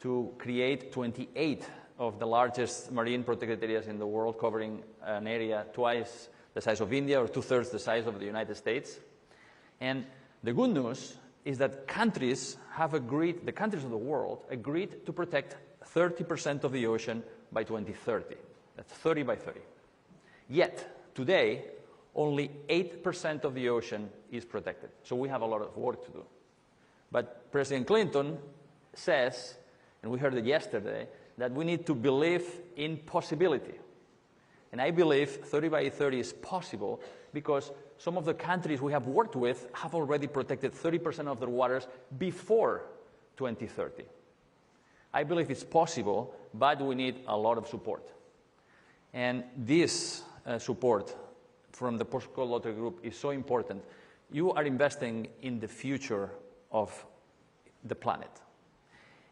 to create 28 of the largest marine protected areas in the world, covering an area twice the size of India or 2/3 the size of the United States. And the good news is that countries have agreed, the countries of the world agreed to protect 30% of the ocean by 2030. That's 30 by 30. Yet, today, only 8% of the ocean is protected. So we have a lot of work to do. But President Clinton says, and we heard it yesterday, that we need to believe in possibility. And I believe 30 by 30 is possible because some of the countries we have worked with have already protected 30% of their waters before 2030. I believe it's possible, but we need a lot of support. And this support from the Postcode Lottery Group is so important. You are investing in the future of the planet.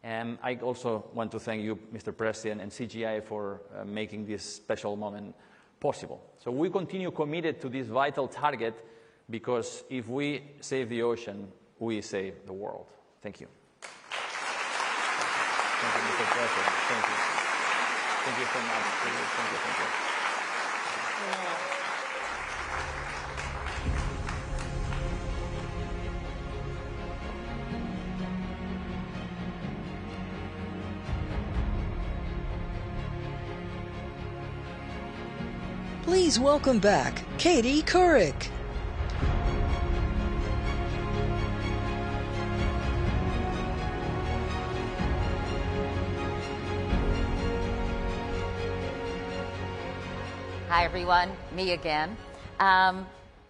And I also want to thank you, Mr. President, and CGI for making this special moment possible. So we continue committed to this vital target because if we save the ocean, we save the world. Thank you. Thank you, Mr. President. Thank you. Thank you so much. Thank you. Thank you. Please welcome back Katie Couric. Hi, everyone. Me again.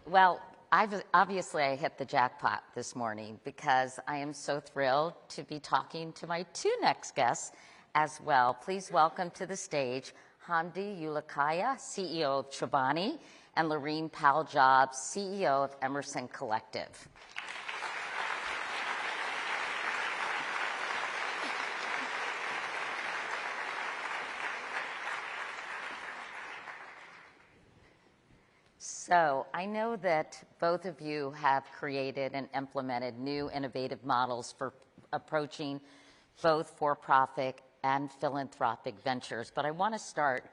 Well, obviously I hit the jackpot this morning because I am so thrilled to be talking to my two next guests as well. Please welcome to the stage Hamdi Ulukaya, CEO of Chobani, and Lorene Powell-Jobs, CEO of Emerson Collective. So I know that both of you have created and implemented new innovative models for approaching both for-profit and philanthropic ventures. But I want to start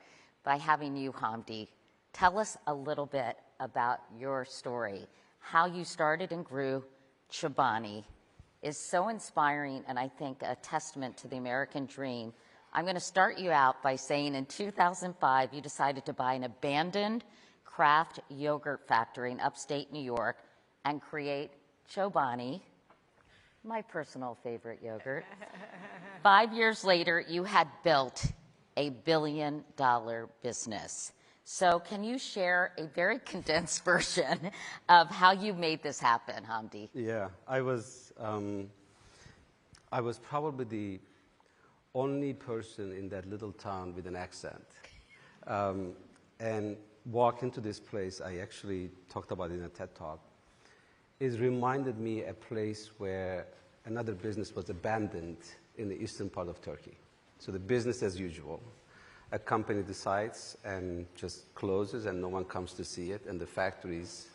by having you, Hamdi, tell us a little bit about your story. How you started and grew Chobani is so inspiring and I think a testament to the American dream. I'm going to start you out by saying in 2005 you decided to buy an abandoned craft yogurt factory in upstate New York and create Chobani, my personal favorite yogurt. 5 years later, you had built a billion-dollar business. So can you share a very condensed version of how you made this happen, Hamdi? Yeah, I was probably the only person in that little town with an accent. And walk into this place, I actually talked about it in a TED Talk. It reminded me a place where another business was abandoned in the eastern part of Turkey. So the business as usual. A company decides and just closes and no one comes to see it, and the factories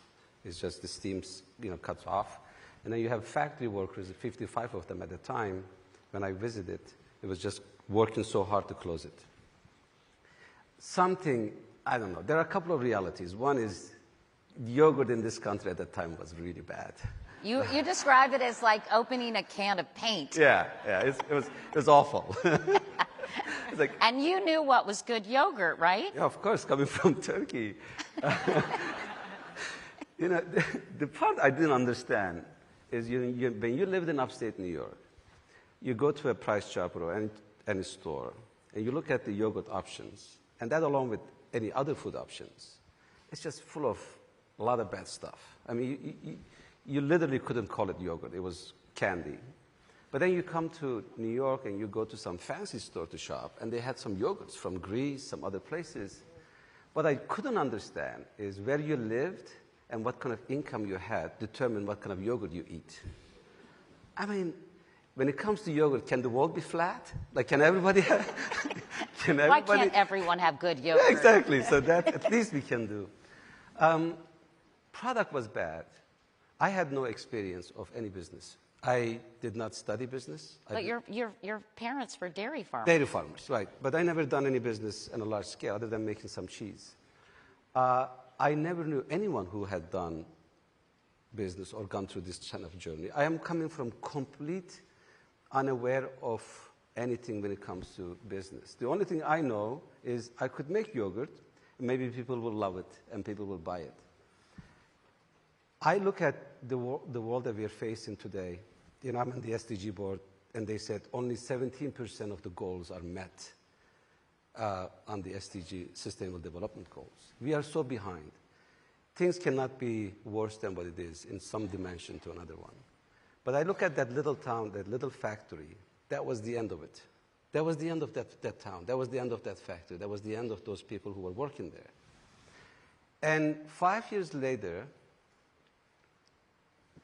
is just the steam's cuts off. And then you have factory workers, 55 of them at the time. When I visited, it was just working so hard to close it. I don't know. There are a couple of realities. One is yogurt in this country at that time was really bad. You described it as like opening a can of paint. Yeah, it was awful. It's like, And you knew what was good yogurt, right? yeah, of course, coming from Turkey. You know, the part I didn't understand is when you lived in upstate New York, you go to a Price Chopper or any store, and you look at the yogurt options, and that along with any other food options, it's just full of a lot of bad stuff. I mean, you literally couldn't call it yogurt. It was candy. But then you come to New York and you go to some fancy store to shop, and they had some yogurts from Greece, some other places. What I couldn't understand is where you lived and what kind of income you had determined what kind of yogurt you eat. I mean, when it comes to yogurt, can the world be flat? Like, can everybody have... Why can't everyone have good yogurt? Yeah, exactly. So that at least we can do. Product was bad. I had no experience of any business. I did not study business. But your parents were dairy farmers. Dairy farmers, right. But I never done any business on a large scale other than making some cheese. I never knew anyone who had done business or gone through this kind of journey. I am coming from complete unaware of anything when it comes to business. The only thing I know is I could make yogurt, and maybe people will love it and people will buy it. I look at the world that we are facing today. You know, I'm on the SDG board, and they said only 17% of the goals are met on the SDG Sustainable Development Goals. We are so behind. Things cannot be worse than what it is in some dimension to another one. But I look at that little town, that little factory, that was the end of it. That was the end of that town. That was the end of that factory. That was the end of those people who were working there. And 5 years later,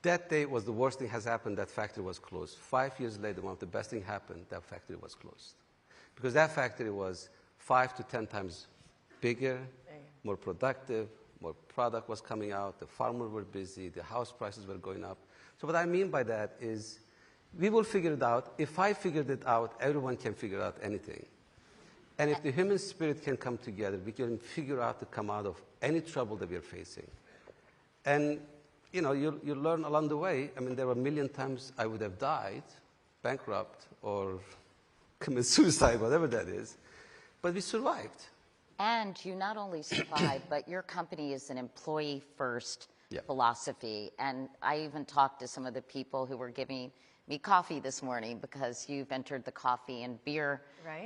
that day was the worst thing has happened, that factory was closed. 5 years later, one of the best things happened, that factory was closed. Because that factory was 5 to 10 times bigger, more productive, more product was coming out, the farmers were busy, the house prices were going up. So what I mean by that is we will figure it out. If I figured it out, everyone can figure out anything. And if the human spirit can come together, we can figure out to come out of any trouble that we are facing. And you know, you learn along the way. I mean, there were a million times I would have died, bankrupt, or commit suicide, whatever that is. But we survived. And you not only survived, but your company is an employee-first philosophy. And I even talked to some of the people who were giving me coffee this morning because you've entered the coffee and beer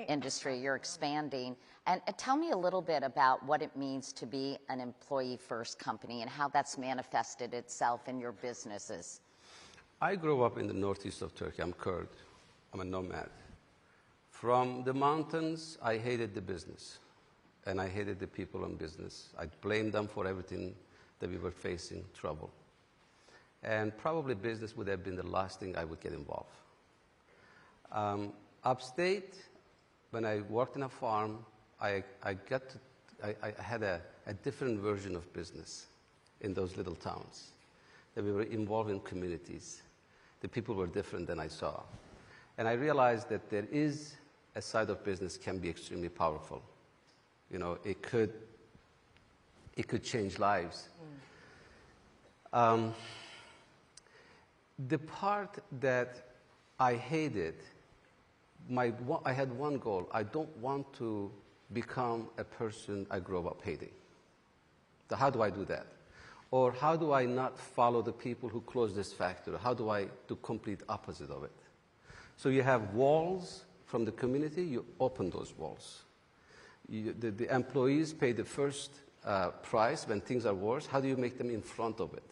industry. You're expanding. And tell me a little bit about what it means to be an employee-first company and how that's manifested itself in your businesses. I grew up in the northeast of Turkey. I'm Kurd. I'm a nomad. From the mountains, I hated the business. And I hated the people in business. I blamed them for everything that we were facing, trouble. And probably business would have been the last thing I would get involved. Upstate, when I worked in a farm, I had a different version of business in those little towns. That we were involved in communities. The people were different than I saw. And I realized that there is a side of business can be extremely powerful. You know, it could change lives. The part that I hated, I had one goal. I don't want to become a person I grew up hating. So how do I do that? Or how do I not follow the people who closed this factory? How do I do complete opposite of it? So you have walls from the community, you open those walls. The employees pay the first price when things are worse. How do you make them in front of it?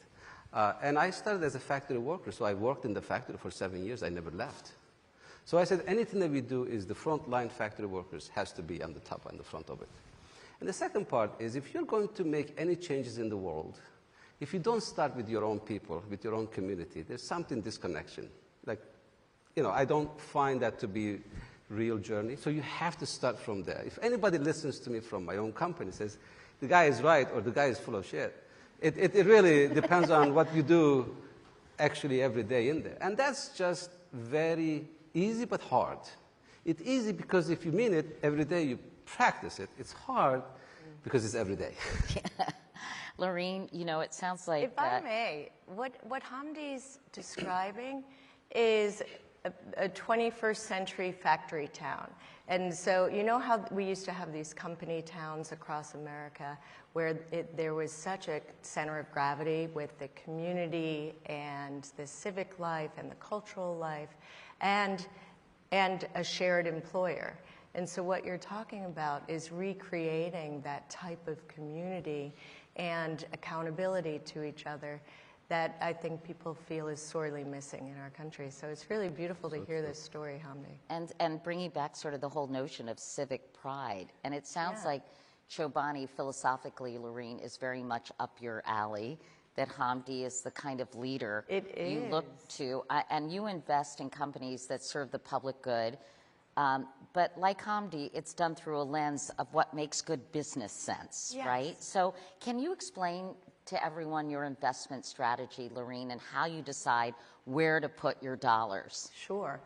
And I started as a factory worker, so I worked in the factory for 7 years. I never left. So I said, anything that we do is the frontline factory workers has to be on the top, on the front of it. And the second part is if you're going to make any changes in the world, if you don't start with your own people, with your own community, there's something disconnection. Like, you know, I don't find that to be real journey. So you have to start from there. If anybody listens to me from my own company says, the guy is right or the guy is full of shit, it really depends on what you do actually every day in there. And that's just very easy but hard. It's easy because if you mean it every day, you practice it. It's hard because it's every day. Lorene, you know, it sounds like... If I may, what Hamdi's describing is a 21st century factory town. And so you know how we used to have these company towns across America where there was such a center of gravity with the community and the civic life and the cultural life and a shared employer. And so what you're talking about is recreating that type of community and accountability to each other that I think people feel is sorely missing in our country. So it's really beautiful to hear this story, Hamdi. And bringing back sort of the whole notion of civic pride. And it sounds like Chobani, philosophically, Lorene, is very much up your alley, that Hamdi is the kind of leader you look to. And you invest in companies that serve the public good. But like Hamdi, it's done through a lens of what makes good business sense, right? So can you explain to everyone your investment strategy, Lorene, and how you decide where to put your dollars? Sure.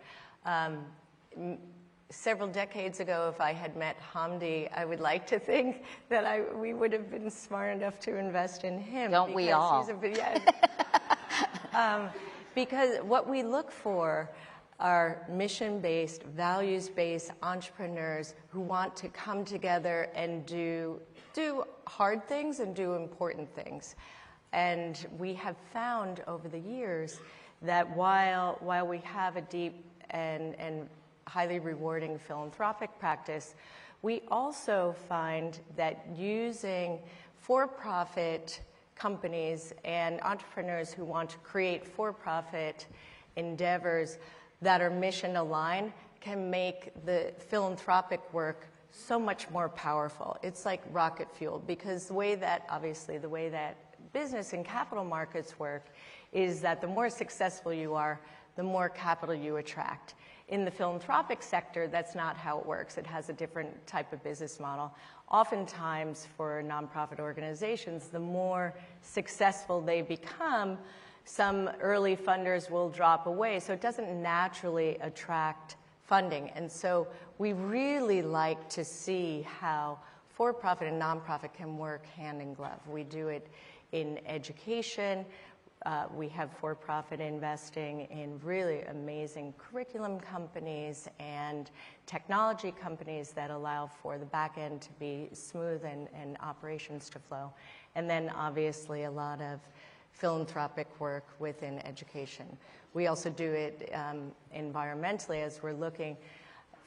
Several decades ago, if I had met Hamdi, I would like to think that we would have been smart enough to invest in him. Don't we all? Because what we look for are mission-based, values-based entrepreneurs who want to come together and do hard things and do important things. And we have found over the years that while we have a deep and highly rewarding philanthropic practice, we also find that using for-profit companies and entrepreneurs who want to create for-profit endeavors that are mission aligned can make the philanthropic work so much more powerful. It's like rocket fuel, because the way that business and capital markets work is that the more successful you are, the more capital you attract. In the philanthropic sector, that's not how it works. It has a different type of business model. Oftentimes, for nonprofit organizations, the more successful they become, some early funders will drop away, so it doesn't naturally attract funding. And so we really like to see how for-profit and nonprofit can work hand in glove. We do it in education. We have for-profit investing in really amazing curriculum companies and technology companies that allow for the back end to be smooth and operations to flow. And then obviously a lot of philanthropic work within education. We also do it environmentally, as we're looking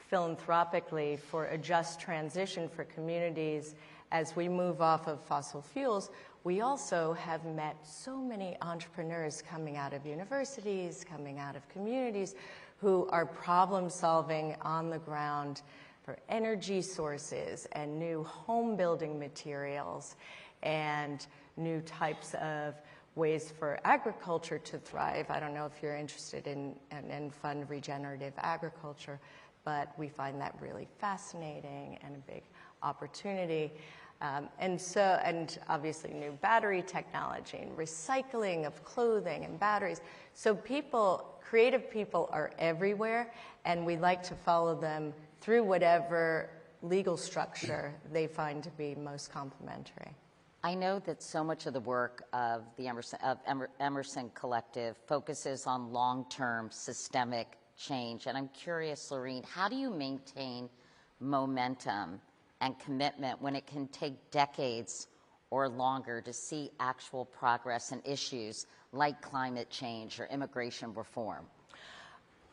philanthropically for a just transition for communities as we move off of fossil fuels. We also have met so many entrepreneurs coming out of universities, coming out of communities, who are problem solving on the ground for energy sources and new home building materials and new types of ways for agriculture to thrive. I don't know if you're interested in fund regenerative agriculture, but we find that really fascinating and a big opportunity. And obviously new battery technology and recycling of clothing and batteries. So creative people are everywhere, and we like to follow them through whatever legal structure they find to be most complementary. I know that so much of the work of the Emerson Collective focuses on long-term systemic change. And I'm curious, Lorene, how do you maintain momentum and commitment when it can take decades or longer to see actual progress in issues like climate change or immigration reform?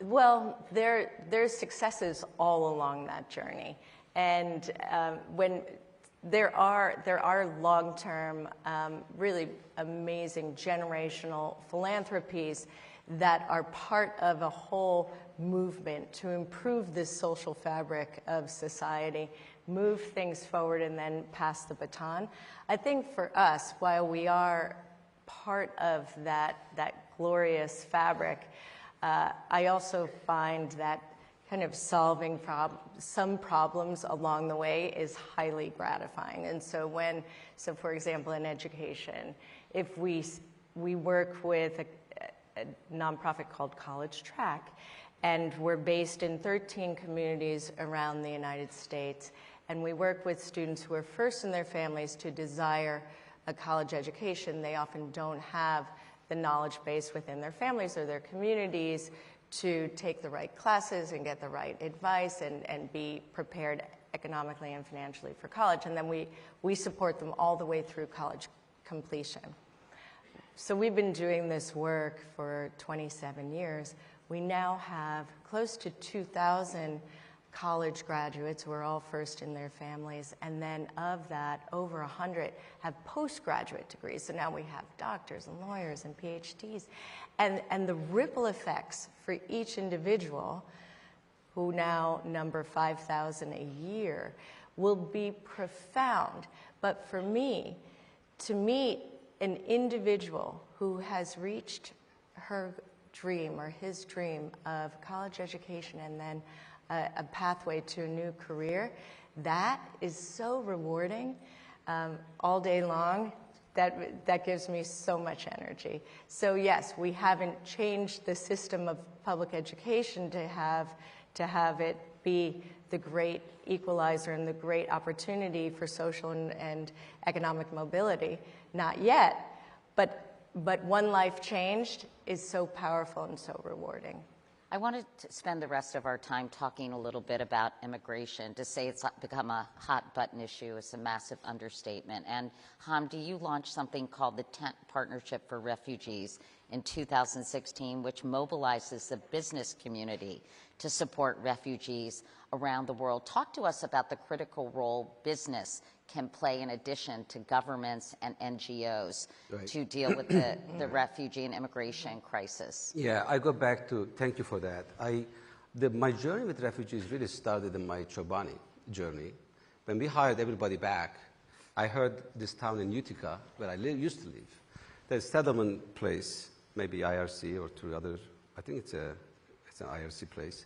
Well, there's successes all along that journey. And when there are long-term, really amazing generational philanthropies that are part of a whole movement to improve this social fabric of society, move things forward, and then pass the baton. I think for us, while we are part of that glorious fabric, I also find that kind of solving some problems along the way is highly gratifying. And so for example, in education, if we work with a nonprofit called College Track, and we're based in 13 communities around the United States, and we work with students who are first in their families to desire a college education, they often don't have the knowledge base within their families or their communities to take the right classes and get the right advice and be prepared economically and financially for college. And then we support them all the way through college completion. So we've been doing this work for 27 years. We now have close to 2,000 college graduates who are all first in their families, and then of that, over 100 have postgraduate degrees. So now we have doctors and lawyers and PhDs. And the ripple effects for each individual, who now number 5,000 a year, will be profound. But for me, to meet an individual who has reached her dream or his dream of college education and then a pathway to a new career, that is so rewarding all day long. That gives me so much energy. So yes, we haven't changed the system of public education to have it be the great equalizer and the great opportunity for social and economic mobility. Not yet, but one life changed is so powerful and so rewarding. I wanted to spend the rest of our time talking a little bit about immigration. To say it's become a hot button issue is a massive understatement. And Hamdi, you launched something called the Tent Partnership for Refugees in 2016, which mobilizes the business community to support refugees around the world. Talk to us about the critical role business can play in addition to governments and NGOs to deal with the refugee and immigration crisis. Yeah, I go back to, thank you for that. My journey with refugees really started in my Chobani journey. When we hired everybody back, I heard this town in Utica, where I used to live, there's a settlement place, maybe IRC or through other, I think it's an IRC place,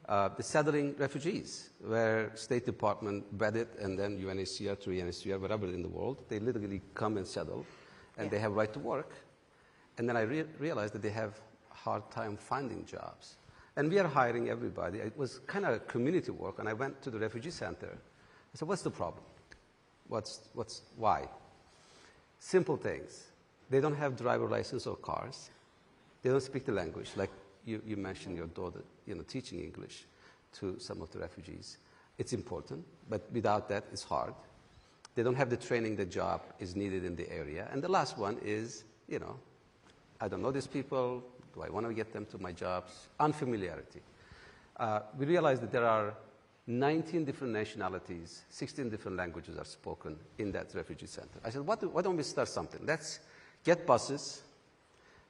the settling refugees, where State Department vetted and then UNHCR through UNHCR, wherever in the world, they literally come and settle, and they have right to work. And then I realized that they have a hard time finding jobs. And we are hiring everybody. It was kind of community work, and I went to the refugee center. I said, what's the problem? Why? Simple things. They don't have driver license or cars. They don't speak the language, like you mentioned your daughter, teaching English to some of the refugees. It's important, but without that, it's hard. They don't have the training the job is needed in the area. And the last one is, I don't know these people. Do I want to get them to my jobs? Unfamiliarity. We realized that there are 19 different nationalities, 16 different languages are spoken in that refugee center. I said, why don't we start something? Let's get buses,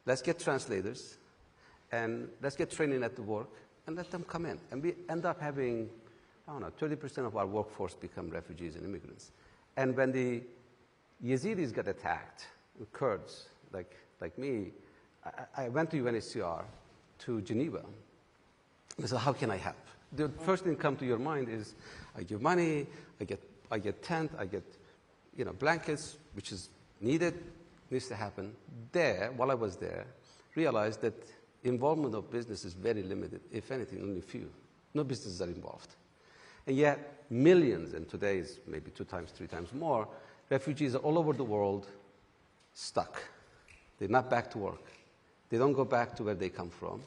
let's get translators, and let's get training at the work, and let them come in. And we end up having, 30% of our workforce become refugees and immigrants. And when the Yazidis get attacked, the Kurds, like me, I went to UNHCR, to Geneva. I said, how can I help? The first thing come to your mind is, I give money, I get tent, I get blankets, which is needed, needs to happen. There, while I was there, realized that involvement of business is very limited, if anything, only few. No businesses are involved. And yet, millions, and today is maybe 2 times, 3 times more, refugees are all over the world stuck. They're not back to work. They don't go back to where they come from.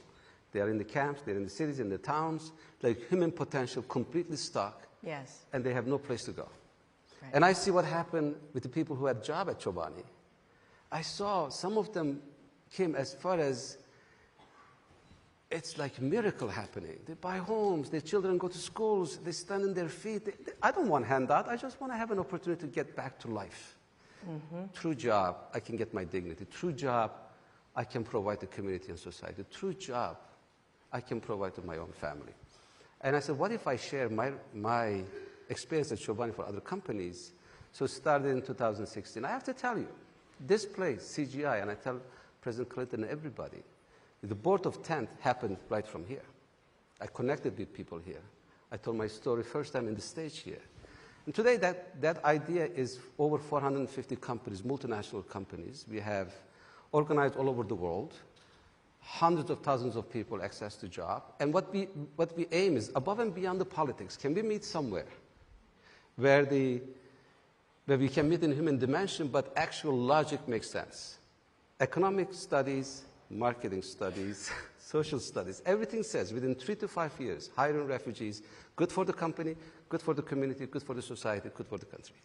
They are in the camps, they're in the cities, in the towns, like human potential, completely stuck. Yes. And they have no place to go. Right. And I see what happened with the people who had job at Chobani. I saw some of them came as far as, it's like a miracle happening. They buy homes, their children go to schools, they stand on their feet. I don't want handout, I just want to have an opportunity to get back to life. Through job, I can get my dignity. Through job, I can provide to community and society. Through job, I can provide to my own family. And I said, what if I share my experience at Chobani for other companies? So it started in 2016. I have to tell you, this place, CGI, and I tell President Clinton and everybody, the board of Tent happened right from here. I connected with people here. I told my story first time in the stage here. And today, that idea is over 450 companies, multinational companies. We have organized all over the world, hundreds of thousands of people access to job. And what we aim is above and beyond the politics. Can we meet somewhere where where we can meet in human dimension, but actual logic makes sense. Economic studies, marketing studies, social studies, everything says within 3 to 5 years, hiring refugees, good for the company, good for the community, good for the society, good for the country.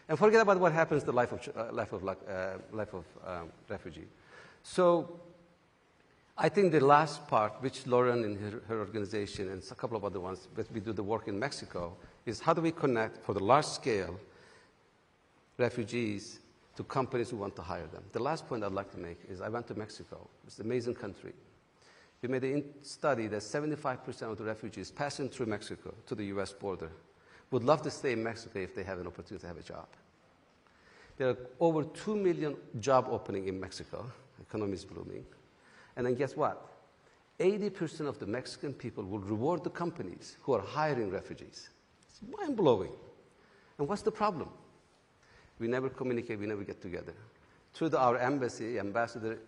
And forget about what happens to the life of refugee. So I think the last part, which Lauren and her organization and a couple of other ones, that we do the work in Mexico, is how do we connect for the large scale refugees to companies who want to hire them. The last point I'd like to make is I went to Mexico. It's an amazing country. We made a study that 75% of the refugees passing through Mexico to the US border would love to stay in Mexico if they have an opportunity to have a job. There are over 2 million job openings in Mexico. The economy is blooming. And then guess what? 80% of the Mexican people will reward the companies who are hiring refugees. It's mind-blowing. And what's the problem? We never communicate, we never get together. Through our ambassador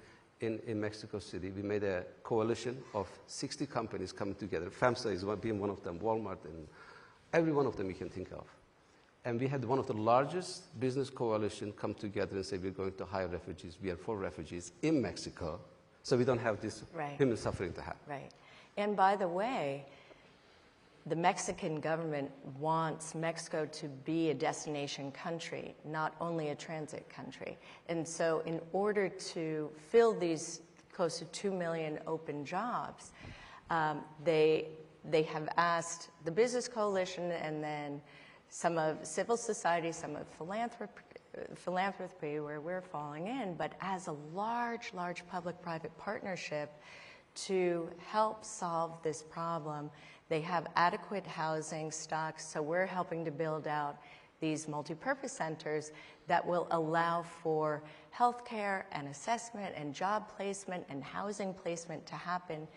in Mexico City, we made a coalition of 60 companies coming together. FAMSA is being one of them, Walmart, and every one of them you can think of. And we had one of the largest business coalition come together and say, we're going to hire refugees. We are for refugees in Mexico, so we don't have this human suffering to happen. Right. And by the way, the Mexican government wants Mexico to be a destination country, not only a transit country. And so in order to fill these close to 2 million open jobs, they have asked the Business Coalition and then some of civil society, some of philanthropy where we're falling in, but as a large public-private partnership to help solve this problem. They have adequate housing stocks, so we're helping to build out these multi-purpose centers that will allow for healthcare and assessment and job placement and housing placement to happen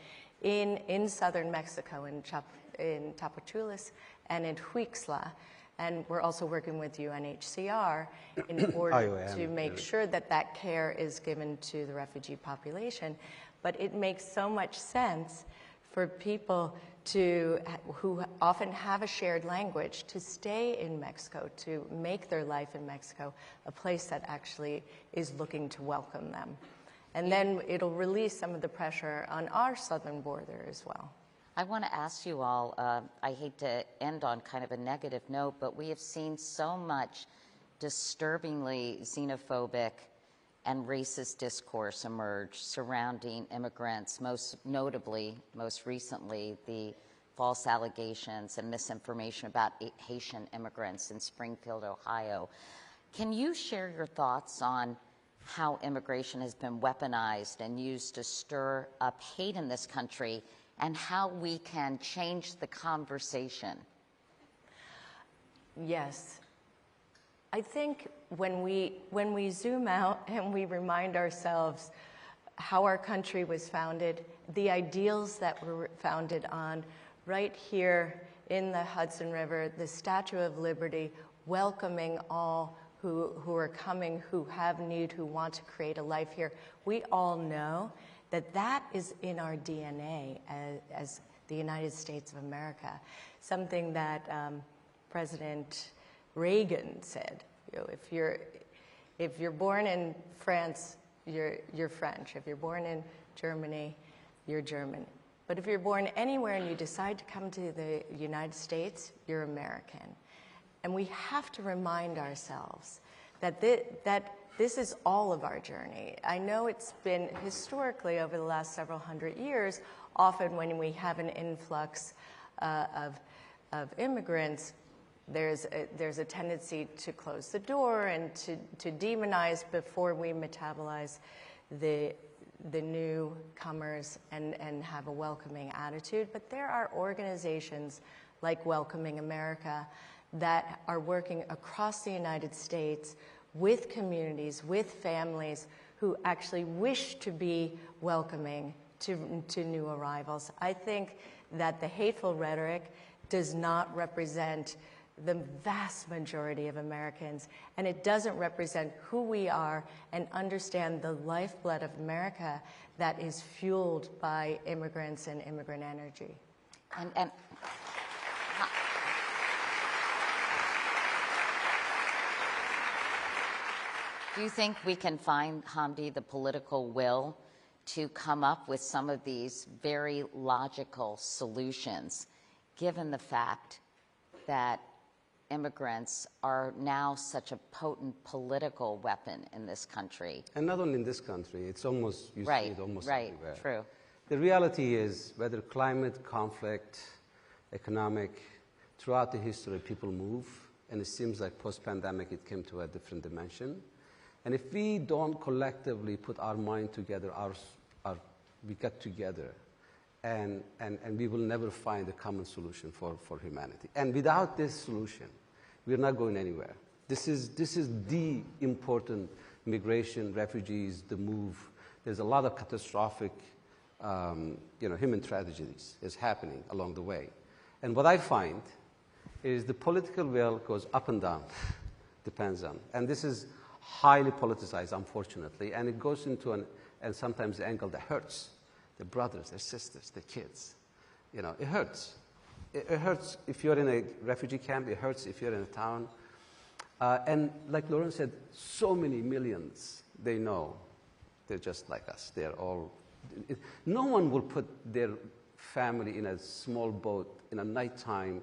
in southern Mexico, in Tapachulas and in Huixla. And we're also working with UNHCR in order to make sure that that care is given to the refugee population. But it makes so much sense for people who often have a shared language to stay in Mexico, to make their life in Mexico a place that actually is looking to welcome them. And then it'll release some of the pressure on our southern border as well. I want to ask you all, I hate to end on kind of a negative note, but we have seen so much disturbingly xenophobic and racist discourse emerge surrounding immigrants, most notably, most recently, the false allegations and misinformation about Haitian immigrants in Springfield, Ohio. Can you share your thoughts on how immigration has been weaponized and used to stir up hate in this country, and how we can change the conversation? Yes. I think when we zoom out and we remind ourselves how our country was founded, the ideals that were founded on, right here in the Hudson River, the Statue of Liberty, welcoming all who are coming, who have need, who want to create a life here. We all know that that is in our DNA as the United States of America, something that President Reagan said. You know, if you're born in France, you're French. If you're born in Germany, you're German. But if you're born anywhere and you decide to come to the United States, you're American. And we have to remind ourselves that this is all of our journey. I know it's been historically over the last several hundred years, often when we have an influx of immigrants, there's a tendency to close the door and to demonize before we metabolize the newcomers and have a welcoming attitude. But there are organizations like Welcoming America that are working across the United States with communities, with families who actually wish to be welcoming to new arrivals. I think that the hateful rhetoric does not represent the vast majority of Americans, and it doesn't represent who we are and understand the lifeblood of America that is fueled by immigrants and immigrant energy. And Do you think we can find, Hamdi, the political will to come up with some of these very logical solutions, given the fact that immigrants are now such a potent political weapon in this country? And not only in this country, it's almost, you see it almost everywhere. True. The reality is, whether climate, conflict, economic, throughout the history, people move, and it seems like post-pandemic it came to a different dimension. And if we don't collectively put our mind together, we get together, and we will never find a common solution for humanity. And without this solution, we're not going anywhere. This is the important migration, refugees, the move. There's a lot of catastrophic human tragedies is happening along the way. And what I find is the political will goes up and down, depends on. And this is highly politicized, unfortunately, and it goes into and sometimes the angle that hurts the brothers, their sisters, the kids. You know, it hurts. It hurts if you're in a refugee camp. It hurts if you're in a town. And like Lauren said, so many millions, they know they're just like us. They're all. No one will put their family in a small boat in a nighttime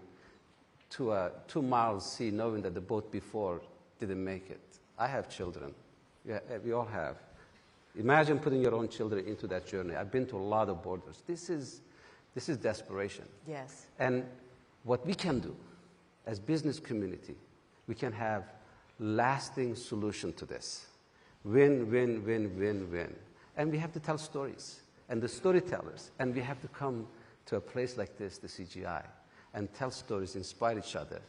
to a 2 mile sea, knowing that the boat before didn't make it. I have children. Yeah, we all have. Imagine putting your own children into that journey. I've been to a lot of borders. This is desperation. Yes. And what we can do as business community, we can have lasting solution to this. Win, win, win, win, win. And we have to tell stories. And the storytellers, and we have to come to a place like this, the CGI, and tell stories, inspire each other,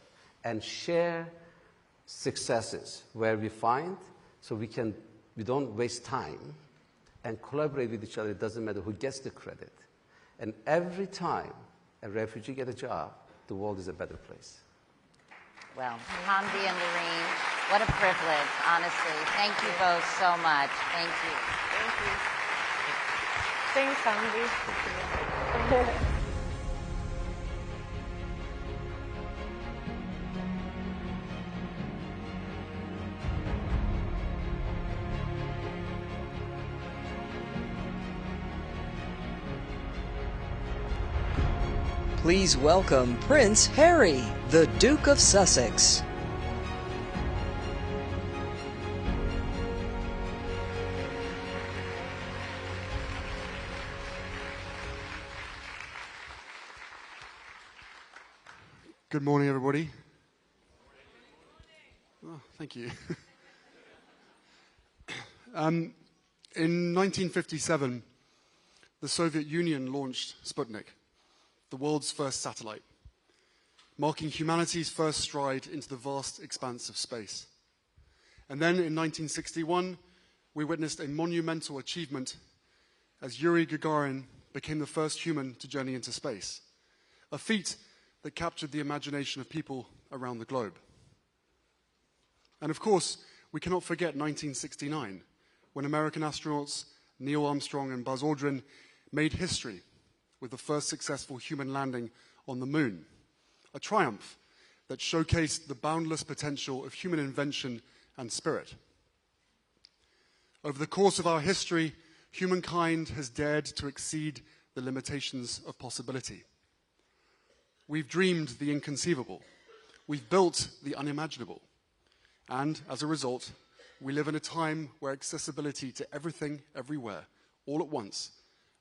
and share successes where we find, so we don't waste time, and collaborate with each other. It doesn't matter who gets the credit. And every time a refugee gets a job, the world is a better place. Well, Hamdi and Lorene, what a privilege, honestly. Thank you both so much. Thank you. Thank you. Thanks, Hamdi. Please welcome Prince Harry, the Duke of Sussex. Good morning, everybody. Oh, thank you. In 1957, the Soviet Union launched Sputnik, the world's first satellite, marking humanity's first stride into the vast expanse of space. And then in 1961, we witnessed a monumental achievement as Yuri Gagarin became the first human to journey into space, a feat that captured the imagination of people around the globe. And of course, we cannot forget 1969, when American astronauts Neil Armstrong and Buzz Aldrin made history with the first successful human landing on the moon, a triumph that showcased the boundless potential of human invention and spirit. Over the course of our history, humankind has dared to exceed the limitations of possibility. We've dreamed the inconceivable. We've built the unimaginable. And as a result, we live in a time where accessibility to everything, everywhere, all at once,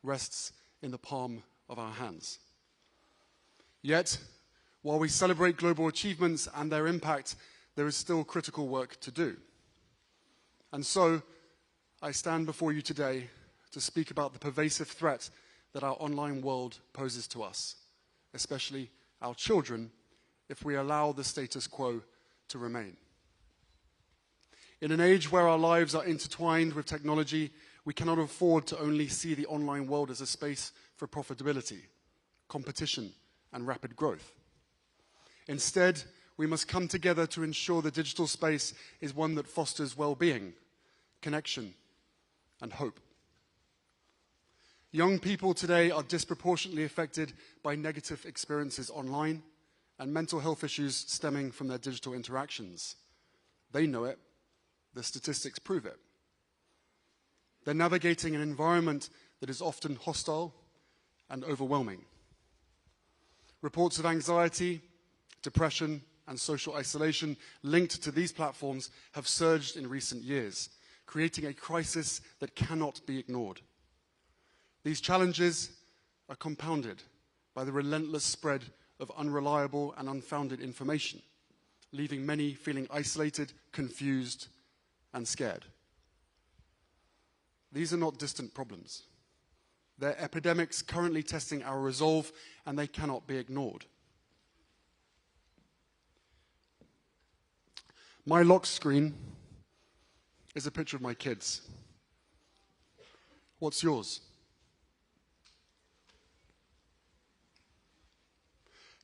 rests in the palm of our hands. Yet, while we celebrate global achievements and their impact, there is still critical work to do. And so, I stand before you today to speak about the pervasive threat that our online world poses to us, especially our children, if we allow the status quo to remain. In an age where our lives are intertwined with technology, we cannot afford to only see the online world as a space for profitability, competition, and rapid growth. Instead, we must come together to ensure the digital space is one that fosters well-being, connection, and hope. Young people today are disproportionately affected by negative experiences online and mental health issues stemming from their digital interactions. They know it, The statistics prove it. They're navigating an environment that is often hostile and overwhelming. Reports of anxiety, depression, and social isolation linked to these platforms have surged in recent years, creating a crisis that cannot be ignored. These challenges are compounded by the relentless spread of unreliable and unfounded information, leaving many feeling isolated, confused, and scared. These are not distant problems. They're epidemics currently testing our resolve, and they cannot be ignored. My lock screen is a picture of my kids. What's yours?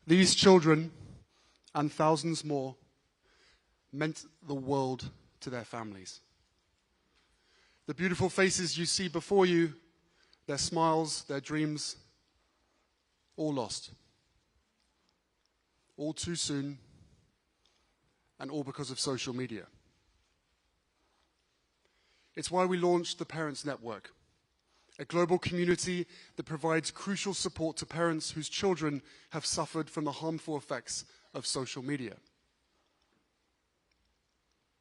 These children and thousands more meant the world to their families. The beautiful faces you see before you, their smiles, their dreams, all lost. All too soon, and all because of social media. It's why we launched the Parents Network, a global community that provides crucial support to parents whose children have suffered from the harmful effects of social media.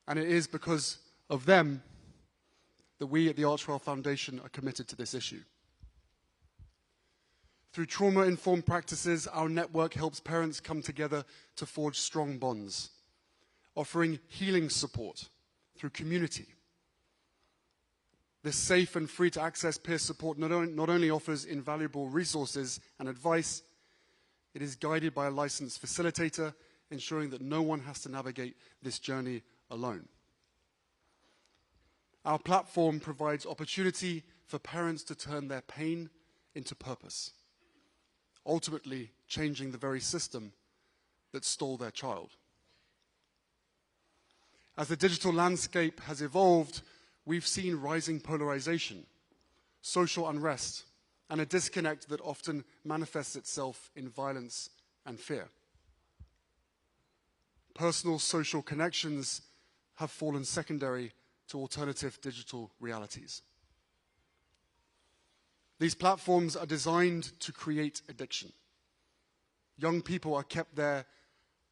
And it is because of them that we at the Archwell Foundation are committed to this issue. Through trauma-informed practices, our network helps parents come together to forge strong bonds, offering healing support through community. This safe and free-to-access peer support not only offers invaluable resources and advice, it is guided by a licensed facilitator, ensuring that no one has to navigate this journey alone. Our platform provides opportunity for parents to turn their pain into purpose, ultimately changing the very system that stole their child. As the digital landscape has evolved, we've seen rising polarization, social unrest, and a disconnect that often manifests itself in violence and fear. Personal social connections have fallen secondary to alternative digital realities. These platforms are designed to create addiction. Young people are kept there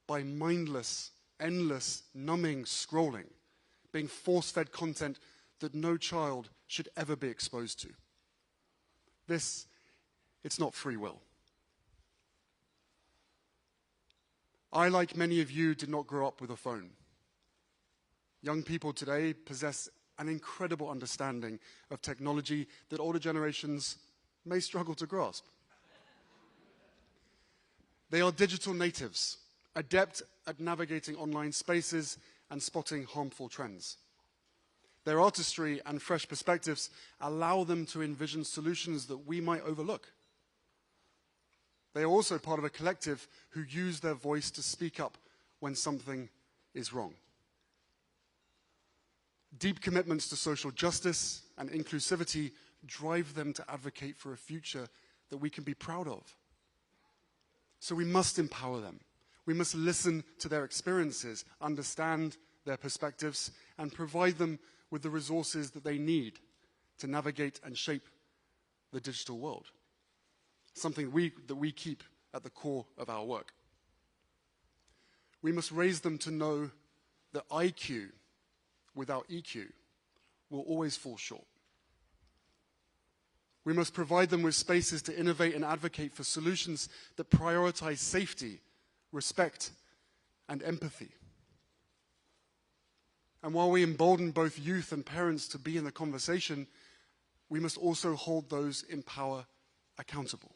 by mindless, endless, numbing scrolling, being force-fed content that no child should ever be exposed to. It's not free will. I, like many of you, did not grow up with a phone. Young people today possess an incredible understanding of technology that older generations may struggle to grasp. They are digital natives, adept at navigating online spaces and spotting harmful trends. Their artistry and fresh perspectives allow them to envision solutions that we might overlook. They are also part of a collective who use their voice to speak up when something is wrong. Deep commitments to social justice and inclusivity drive them to advocate for a future that we can be proud of. So we must empower them. We must listen to their experiences, understand their perspectives, and provide them with the resources that they need to navigate and shape the digital world, something that we keep at the core of our work. We must raise them to know that IQ without EQ will always fall short. We must provide them with spaces to innovate and advocate for solutions that prioritize safety, respect, and empathy. And while we embolden both youth and parents to be in the conversation, we must also hold those in power accountable.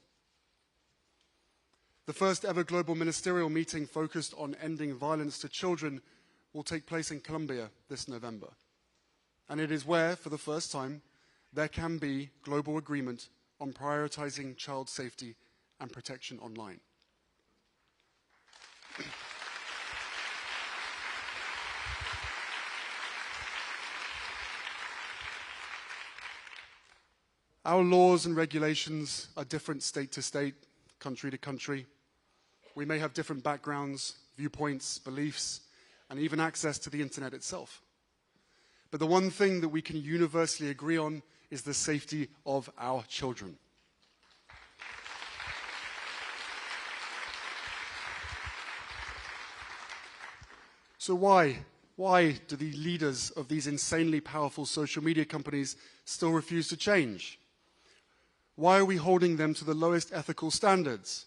The first ever global ministerial meeting focused on ending violence to children will take place in Colombia this November. And it is where, for the first time, there can be global agreement on prioritizing child safety and protection online. Our laws and regulations are different state to state, country to country. We may have different backgrounds, viewpoints, beliefs, and even access to the internet itself. But the one thing that we can universally agree on is the safety of our children. So why do the leaders of these insanely powerful social media companies still refuse to change? Why are we holding them to the lowest ethical standards?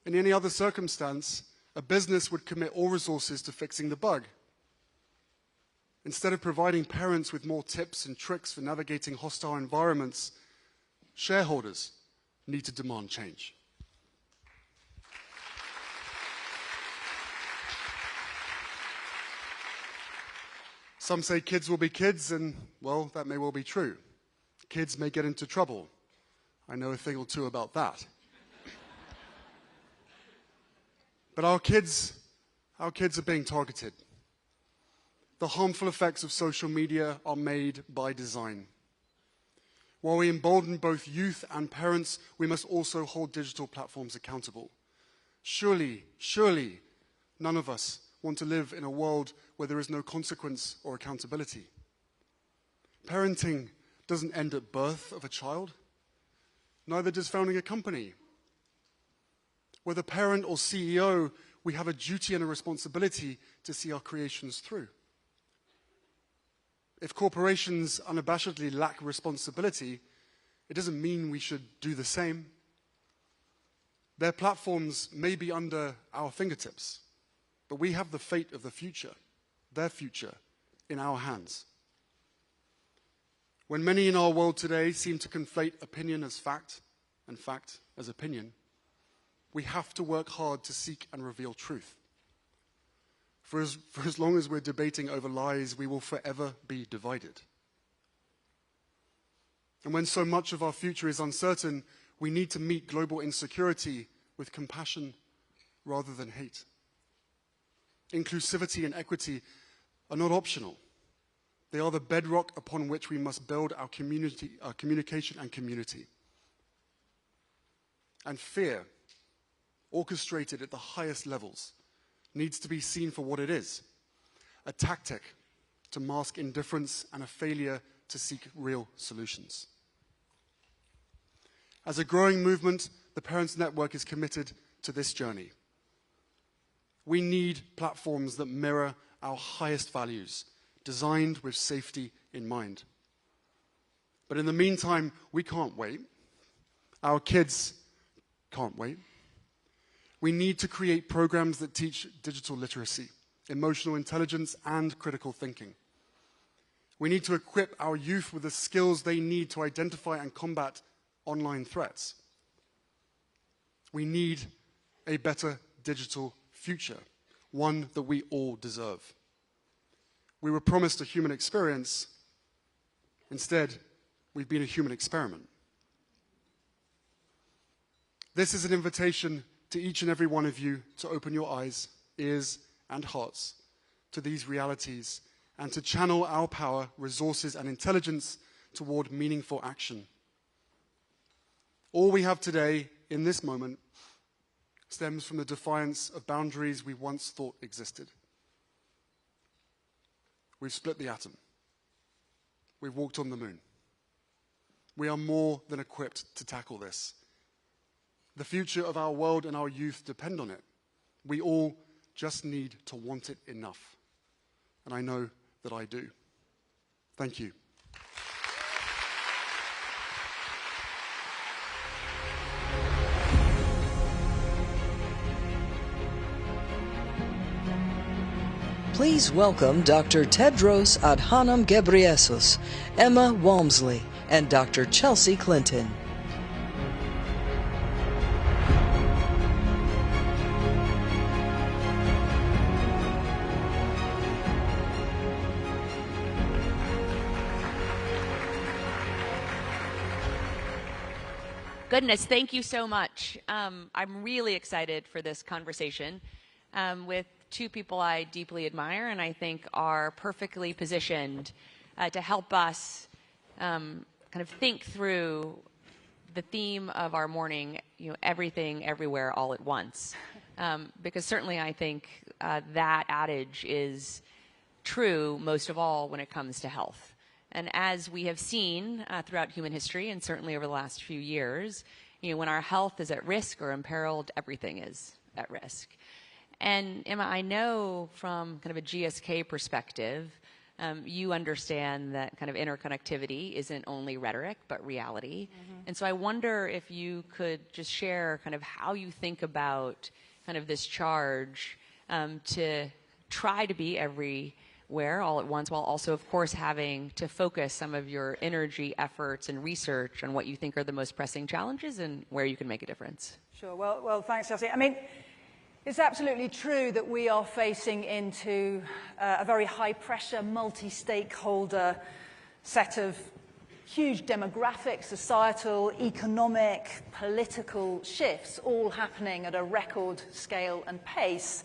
In any other circumstance, a business would commit all resources to fixing the bug. Instead of providing parents with more tips and tricks for navigating hostile environments, shareholders need to demand change. Some say kids will be kids, and, well, that may well be true. Kids may get into trouble. I know a thing or two about that. But our kids are being targeted. The harmful effects of social media are made by design. While we embolden both youth and parents, we must also hold digital platforms accountable. Surely, none of us want to live in a world where there is no consequence or accountability. Parenting doesn't end at birth of a child. Neither does founding a company. Whether parent or CEO, we have a duty and a responsibility to see our creations through. If corporations unabashedly lack responsibility, it doesn't mean we should do the same. Their platforms may be under our fingertips, but we have the fate of the future, their future, in our hands. When many in our world today seem to conflate opinion as fact and fact as opinion, we have to work hard to seek and reveal truth. For as long as we're debating over lies, we will forever be divided. And when so much of our future is uncertain, we need to meet global insecurity with compassion rather than hate. Inclusivity and equity are not optional. They are the bedrock upon which we must build our communication and community. And fear, orchestrated at the highest levels, needs to be seen for what it is: a tactic to mask indifference and a failure to seek real solutions. As a growing movement, the Parents Network is committed to this journey. We need platforms that mirror our highest values, designed with safety in mind. But in the meantime, we can't wait. Our kids can't wait. We need to create programs that teach digital literacy, emotional intelligence, and critical thinking. We need to equip our youth with the skills they need to identify and combat online threats. We need a better digital future, one that we all deserve. We were promised a human experience. Instead, we've been a human experiment. This is an invitation to each and every one of you to open your eyes, ears, and hearts to these realities and to channel our power, resources, and intelligence toward meaningful action. All we have today, in this moment, stems from the defiance of boundaries we once thought existed. We've split the atom. We've walked on the moon. We are more than equipped to tackle this. The future of our world and our youth depend on it. We all just need to want it enough. And I know that I do. Thank you. Please welcome Dr. Tedros Adhanom Ghebreyesus, Emma Walmsley, and Dr. Chelsea Clinton. Goodness, thank you so much. I'm really excited for this conversation with two people I deeply admire and I think are perfectly positioned to help us kind of think through the theme of our morning, everything, everywhere, all at once. Because certainly I think that adage is true most of all when it comes to health. And as we have seen throughout human history, and certainly over the last few years, when our health is at risk or imperiled, everything is at risk. And Emma, I know from kind of a GSK perspective, you understand that kind of interconnectivity isn't only rhetoric, but reality. Mm-hmm. And so I wonder if you could just share kind of how you think about kind of this charge to try to be everywhere all at once, while also, of course, having to focus some of your energy, efforts, and research on what you think are the most pressing challenges and where you can make a difference. Sure. Well, thanks, Chelsea. I mean, it's absolutely true that we are facing into a very high-pressure, multi-stakeholder set of huge demographic, societal, economic, political shifts, all happening at a record scale and pace.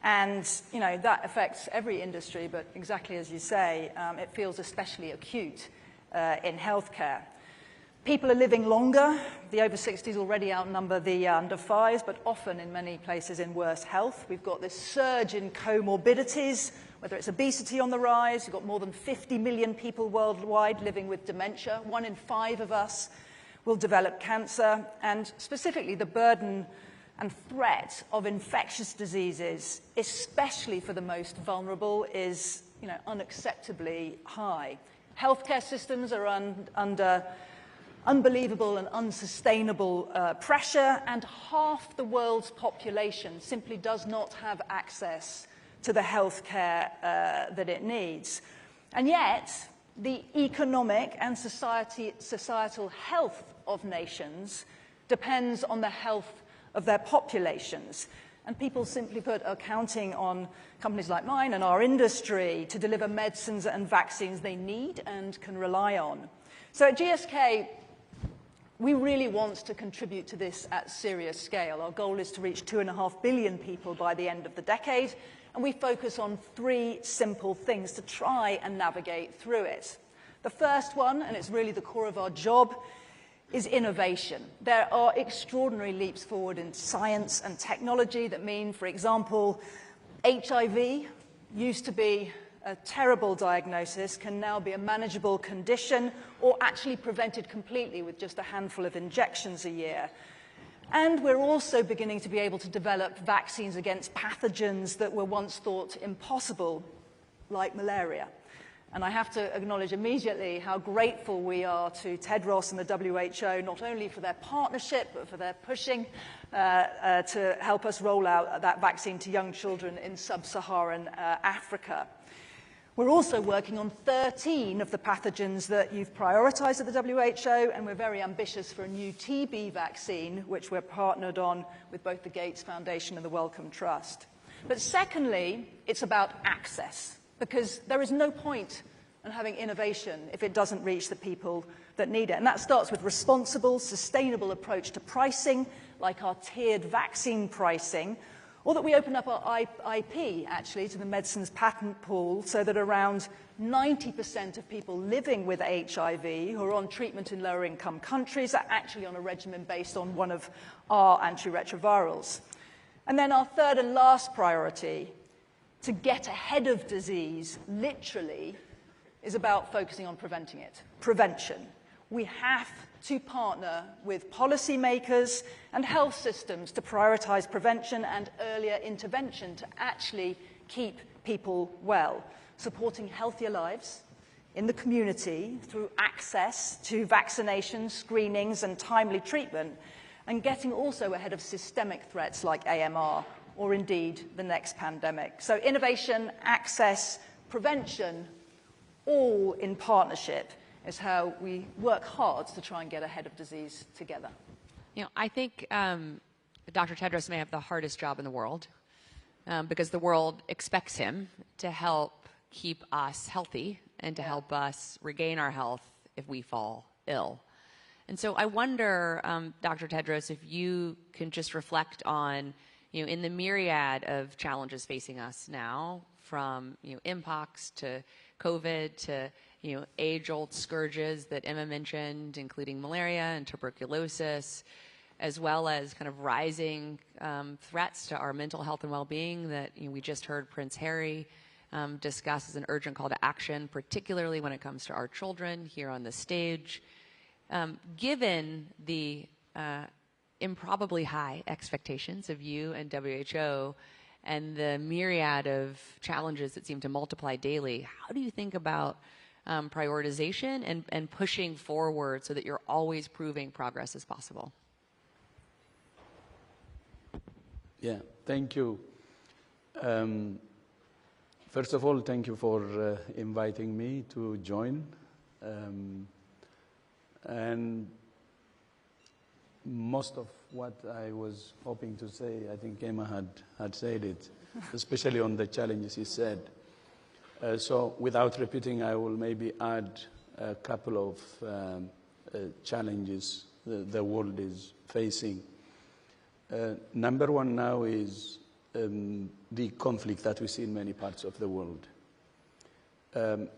And, that affects every industry, but exactly as you say, it feels especially acute in healthcare. People are living longer. The over 60s already outnumber the under 5s, but often in many places in worse health. We've got this surge in comorbidities, whether it's obesity on the rise. We've got more than 50 million people worldwide living with dementia. 1 in 5 of us will develop cancer. And specifically, the burden and threat of infectious diseases, especially for the most vulnerable, is unacceptably high. Healthcare systems are under unbelievable and unsustainable pressure, and half the world's population simply does not have access to the healthcare that it needs. And yet, the economic and societal health of nations depends on the health of their populations. And people, simply put, are counting on companies like mine and our industry to deliver medicines and vaccines they need and can rely on. So at GSK, we really want to contribute to this at serious scale. Our goal is to reach 2.5 billion people by the end of the decade, and we focus on 3 simple things to try and navigate through it. The first one, and it's really the core of our job, is innovation. There are extraordinary leaps forward in science and technology that mean, for example, HIV used to be a terrible diagnosis, can now be a manageable condition, or actually prevented completely with just a handful of injections a year. And we're also beginning to be able to develop vaccines against pathogens that were once thought impossible, like malaria. And I have to acknowledge immediately how grateful we are to Tedros and the WHO, not only for their partnership, but for their pushing to help us roll out that vaccine to young children in sub-Saharan Africa. We're also working on 13 of the pathogens that you've prioritized at the WHO, and we're very ambitious for a new TB vaccine, which we're partnered on with both the Gates Foundation and the Wellcome Trust. But secondly, it's about access, because there is no point in having innovation if it doesn't reach the people that need it. And that starts with responsible, sustainable approach to pricing, like our tiered vaccine pricing, or that we open up our IP, actually, to the medicines patent pool so that around 90% of people living with HIV who are on treatment in lower-income countries are actually on a regimen based on one of our antiretrovirals. And then our third and last priority, to get ahead of disease, literally, is about focusing on preventing it. Prevention. We have to partner with policymakers and health systems to prioritize prevention and earlier intervention to actually keep people well, supporting healthier lives in the community through access to vaccinations, screenings, and timely treatment, and getting also ahead of systemic threats like AMR, or indeed the next pandemic. So innovation, access, prevention, all in partnership is how we work hard to try and get ahead of disease together. I think Dr. Tedros may have the hardest job in the world because the world expects him to help keep us healthy and to help us regain our health if we fall ill. And so I wonder, Dr. Tedros, if you can just reflect on, in the myriad of challenges facing us now, from mpox to COVID to age-old scourges that Emma mentioned, including malaria and tuberculosis, as well as kind of rising threats to our mental health and well-being that we just heard Prince Harry discuss as an urgent call to action, particularly when it comes to our children here on the stage. Given the improbably high expectations of you and WHO and the myriad of challenges that seem to multiply daily, how do you think about prioritization and pushing forward so that you're always proving progress is possible? Yeah, thank you. First of all, thank you for inviting me to join. And most of what I was hoping to say, I think Emma had said it, especially on the challenges he said. So without repeating, I will maybe add a couple of challenges the world is facing. Number one now is the conflict that we see in many parts of the world.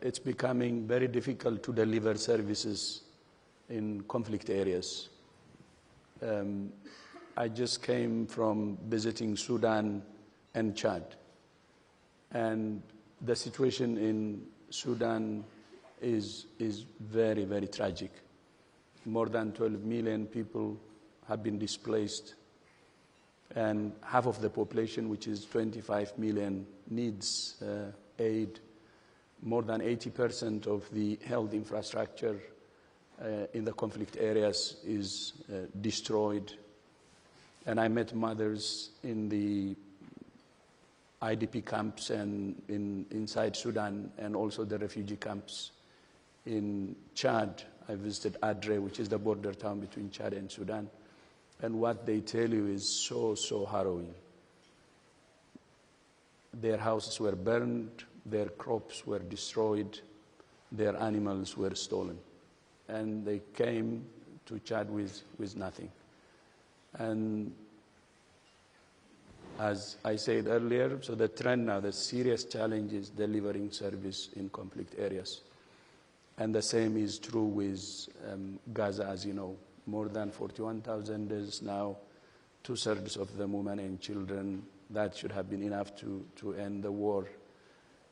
It's becoming very difficult to deliver services in conflict areas. I just came from visiting Sudan and Chad. And the situation in Sudan is very, very tragic. More than 12 million people have been displaced. And half of the population, which is 25 million, needs aid. More than 80% of the health infrastructure in the conflict areas is destroyed. And I met mothers in the IDP camps and inside Sudan, and also the refugee camps in Chad. I visited Adre, which is the border town between Chad and Sudan. And what they tell you is so, so harrowing. Their houses were burned, their crops were destroyed, their animals were stolen. And they came to Chad with nothing. And as I said earlier, so the trend now, the serious challenge is delivering service in conflict areas. And the same is true with Gaza, as you know. More than 41,000 deaths now, 2/3 of them women and children. That should have been enough to end the war.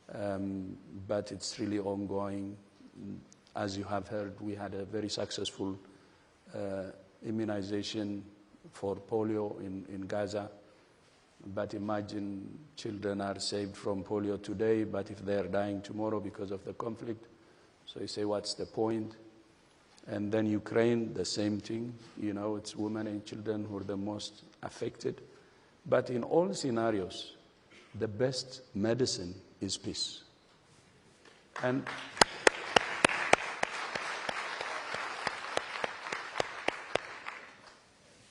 But it's really ongoing. As you have heard, we had a very successful immunization for polio in Gaza. But imagine children are saved from polio today, but if they're dying tomorrow because of the conflict, so you say, what's the point? And then Ukraine, the same thing. You know, it's women and children who are the most affected. But in all scenarios, the best medicine is peace.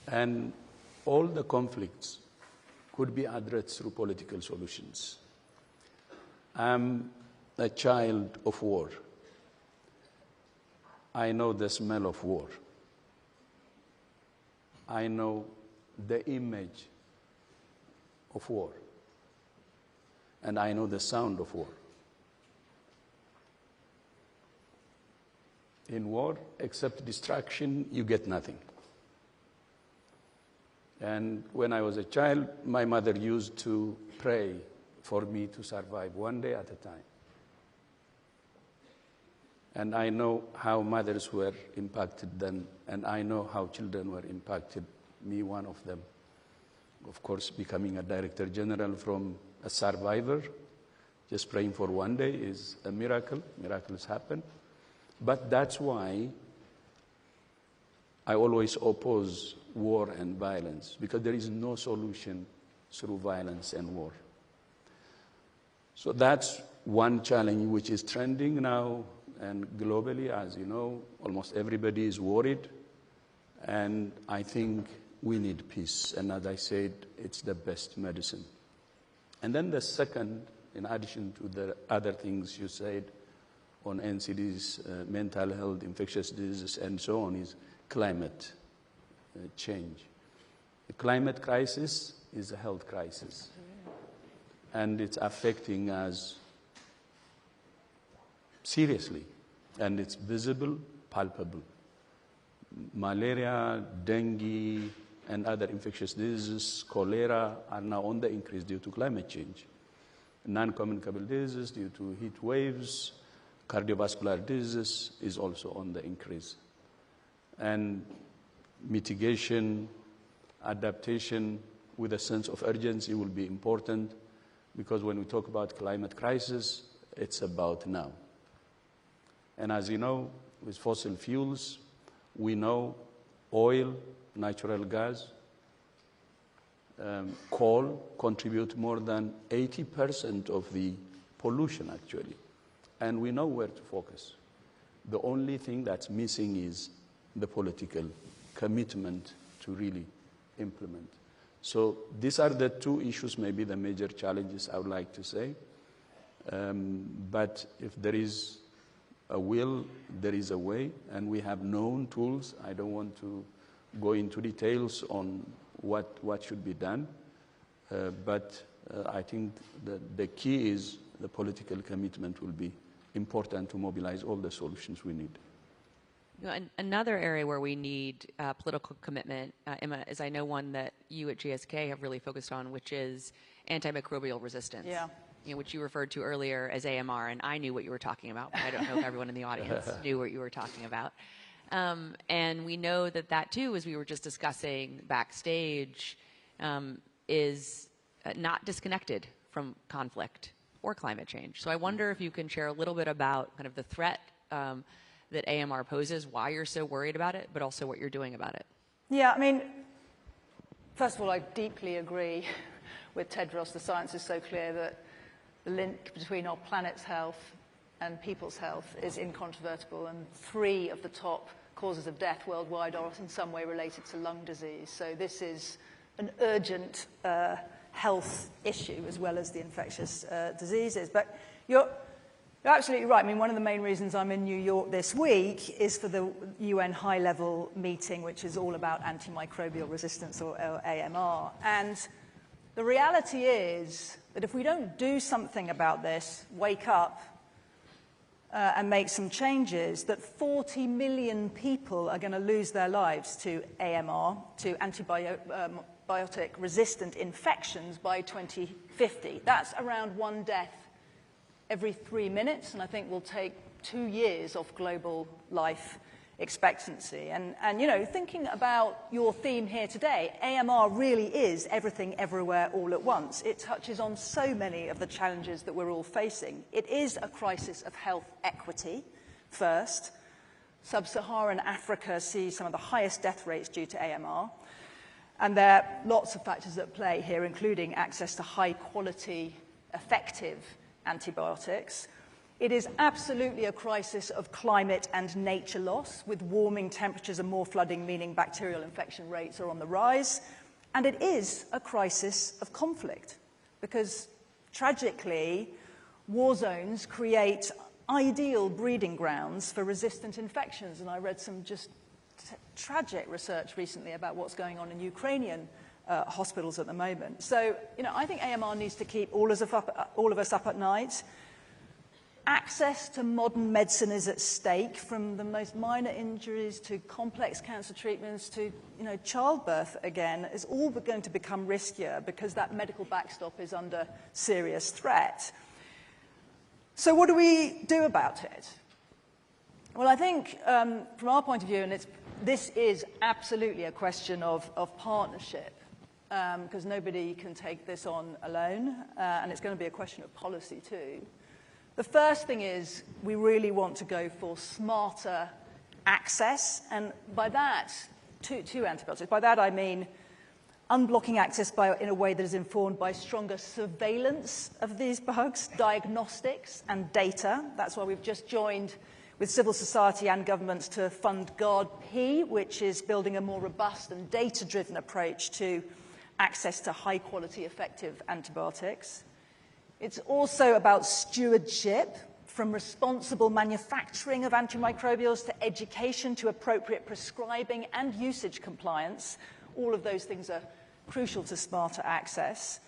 And all the conflicts could be addressed through political solutions. I'm a child of war. I know the smell of war. I know the image of war. And I know the sound of war. In war, except destruction, you get nothing. And when I was a child, my mother used to pray for me to survive one day at a time. And I know how mothers were impacted then, and I know how children were impacted, me one of them. Of course, becoming a director general from a survivor, just praying for one day is a miracle. Miracles happen. But that's why I always oppose war and violence, because there is no solution through violence and war. So that's one challenge which is trending now. And globally, as you know, almost everybody is worried. And I think we need peace. And as I said, it's the best medicine. And then the second, in addition to the other things you said on NCDs, mental health, infectious diseases, and so on, is climate change. The climate crisis is a health crisis. And it's affecting us seriously, and it's visible, palpable. Malaria, dengue, and other infectious diseases, cholera, are now on the increase due to climate change. Non-communicable diseases due to heat waves, cardiovascular disease is also on the increase. And mitigation, adaptation with a sense of urgency will be important, because when we talk about climate crisis, it's about now. And as you know, with fossil fuels, we know oil, natural gas, coal contribute more than 80% of the pollution, actually. And we know where to focus. The only thing that's missing is the political commitment to really implement. So these are the two issues, maybe the major challenges I would like to say. But if there is a will, there is a way, and we have known tools. I don't want to go into details on what should be done, but I think the key is the political commitment will be important to mobilize all the solutions we need. You know, another area where we need political commitment, Emma, is I know one that you at GSK have really focused on, which is antimicrobial resistance. Yeah. You know, which you referred to earlier as AMR, and I knew what you were talking about, but I don't know if everyone in the audience knew what you were talking about. And we know that that too, as we were just discussing backstage, is not disconnected from conflict or climate change. So I wonder if you can share a little bit about kind of the threat that AMR poses, why you're so worried about it, but also what you're doing about it. Yeah, I mean, first of all, I deeply agree with Tedros. The science is so clear that the link between our planet's health and people's health is incontrovertible, and 3 of the top causes of death worldwide are in some way related to lung disease. So this is an urgent health issue as well as the infectious diseases. But you're absolutely right. I mean, one of the main reasons I'm in New York this week is for the UN high-level meeting, which is all about antimicrobial resistance, or AMR. And the reality is that if we don't do something about this, wake up and make some changes, that 40 million people are going to lose their lives to AMR, to antibiotic-resistant infections by 2050. That's around 1 death every 3 minutes, and I think will take 2 years off global life expectancy. And you know, thinking about your theme here today, AMR really is everything, everywhere, all at once. It touches on so many of the challenges that we're all facing. It is a crisis of health equity, first. Sub-Saharan Africa sees some of the highest death rates due to AMR. And there are lots of factors at play here, including access to high-quality, effective antibiotics. It is absolutely a crisis of climate and nature loss, with warming temperatures and more flooding, meaning bacterial infection rates are on the rise. And it is a crisis of conflict, because tragically, war zones create ideal breeding grounds for resistant infections. And I read some just tragic research recently about what's going on in Ukrainian hospitals at the moment. So, you know, I think AMR needs to keep all of us up at night. Access to modern medicine is at stake, from the most minor injuries to complex cancer treatments to, you know, childbirth again, is all going to become riskier because that medical backstop is under serious threat. So what do we do about it? Well, I think from our point of view, and this is absolutely a question of partnership, because nobody can take this on alone, and it's going to be a question of policy too. The first thing is we really want to go for smarter access, and by that, to antibiotics. By that I mean unblocking access in a way that is informed by stronger surveillance of these bugs, diagnostics and data. That's why we've just joined with civil society and governments to fund GARD-P, which is building a more robust and data-driven approach to access to high-quality, effective antibiotics. It's also about stewardship, from responsible manufacturing of antimicrobials to education to appropriate prescribing and usage compliance. All of those things are crucial to smarter access.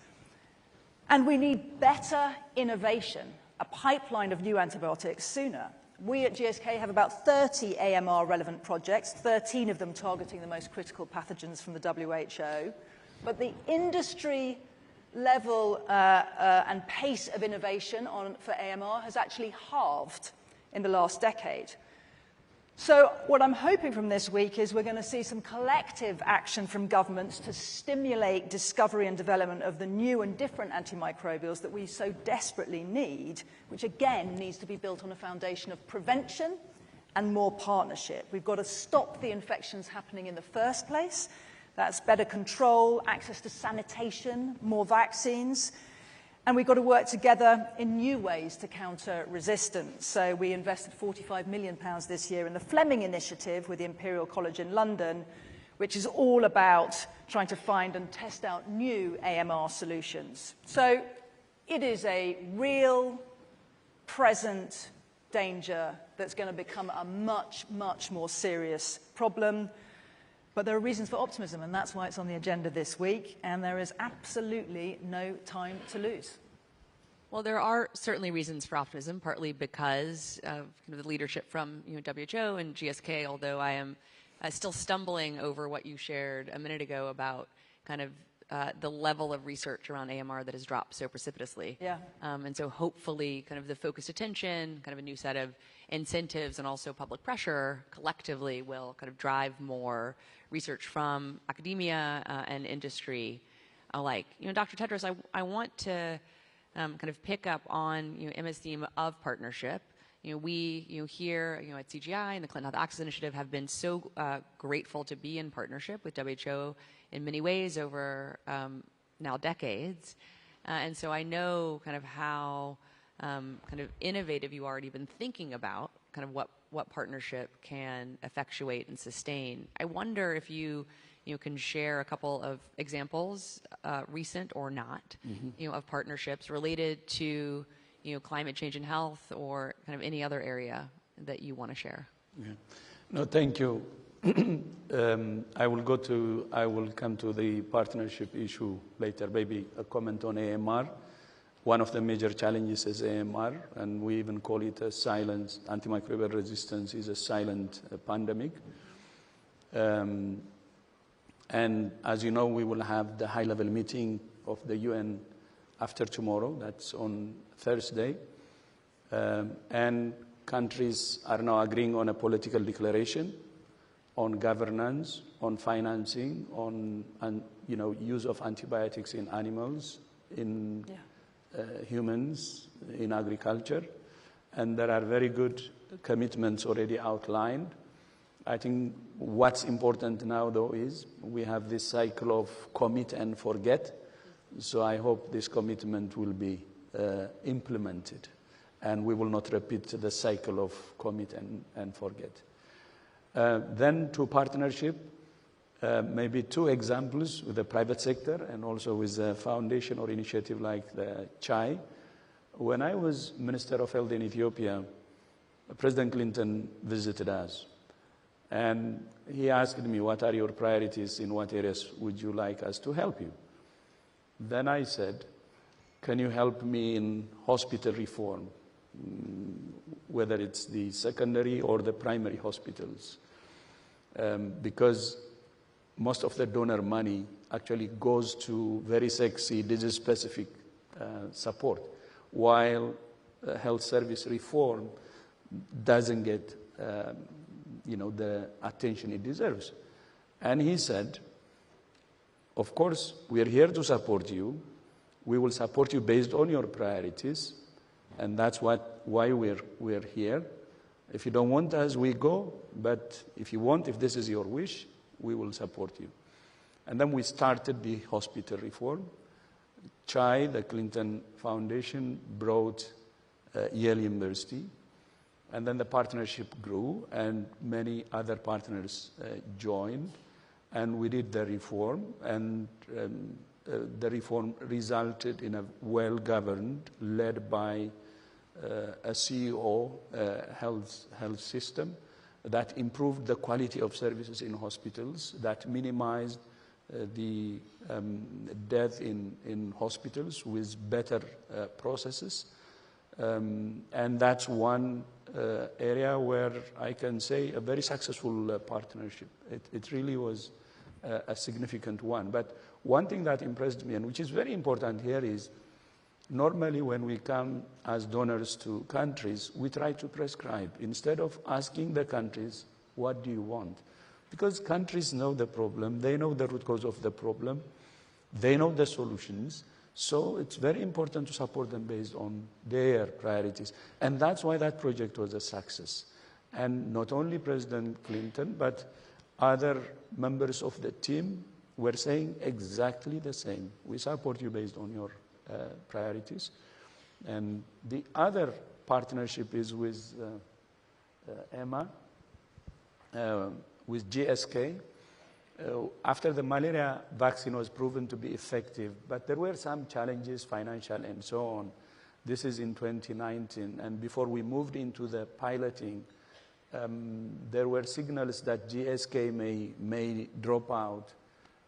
And we need better innovation, a pipeline of new antibiotics sooner. We at GSK have about 30 AMR-relevant projects, 13 of them targeting the most critical pathogens from the WHO. But the industry level and pace of innovation for AMR has actually halved in the last decade. So what I'm hoping from this week is we're going to see some collective action from governments to stimulate discovery and development of the new and different antimicrobials that we so desperately need, which again needs to be built on a foundation of prevention and more partnership. We've got to stop the infections happening in the first place. That's better control, access to sanitation, more vaccines. And we've got to work together in new ways to counter resistance. So we invested £45 million this year in the Fleming Initiative with the Imperial College in London, which is all about trying to find and test out new AMR solutions. So it is a real, present danger that's going to become a much, much more serious problem. But there are reasons for optimism, and that's why it's on the agenda this week, and there is absolutely no time to lose. Well, there are certainly reasons for optimism, partly because of kind of the leadership from WHO and GSK, although I am still stumbling over what you shared a minute ago about kind of the level of research around AMR that has dropped so precipitously. Yeah. And so hopefully kind of the focused attention, kind of a new set of incentives and also public pressure collectively will kind of drive more research from academia and industry alike. Dr. Tedros, I want to kind of pick up on Emma's theme of partnership. We here at CGI and the Clinton Health Access Initiative have been so grateful to be in partnership with WHO in many ways over now decades. And so I know kind of how kind of innovative you already been thinking about kind of what partnership can effectuate and sustain. I wonder if you can share a couple of examples, recent or not, of partnerships related to climate change and health or kind of any other area that you want to share. Yeah. No, thank you. I will come to the partnership issue later, maybe a comment on AMR. One of the major challenges is AMR, and we even call it a silent, antimicrobial resistance is a silent pandemic. And as you know, we will have the high-level meeting of the UN after tomorrow, that's on Thursday. And countries are now agreeing on a political declaration on governance, on financing, on use of antibiotics in animals, in humans, in agriculture. And there are very good commitments already outlined. I think what's important now, though, is we have this cycle of commit and forget. So I hope this commitment will be implemented, and we will not repeat the cycle of commit and forget. Then to partnership, maybe two examples with the private sector and also with a foundation or initiative like the CHAI. When I was Minister of Health in Ethiopia, President Clinton visited us. And he asked me, what are your priorities? In what areas would you like us to help you? Then I said, can you help me in hospital reform, whether it's the secondary or the primary hospitals? Because most of the donor money actually goes to very sexy, disease-specific support, while health service reform doesn't get the attention it deserves. And he said, of course, we are here to support you. We will support you based on your priorities, and that's why we're here. If you don't want us, we go, but if you want, if this is your wish, we will support you. And then we started the hospital reform. CHAI, the Clinton Foundation, brought Yale University, and then the partnership grew, and many other partners joined, and we did the reform, and the reform resulted in a well-governed, led by a CEO health system that improved the quality of services in hospitals, that minimized the death in hospitals with better processes. And that's one area where I can say a very successful partnership. It really was a significant one. But one thing that impressed me, and which is very important here, is normally when we come as donors to countries, we try to prescribe instead of asking the countries, what do you want? Because countries know the problem, they know the root cause of the problem, they know the solutions, so it's very important to support them based on their priorities. And that's why that project was a success. And not only President Clinton, but other members of the team were saying exactly the same. We support you based on your priorities. And the other partnership is with Emma, with GSK. After the malaria vaccine was proven to be effective, but there were some challenges, financial and so on. This is in 2019, and before we moved into the piloting, there were signals that GSK may drop out.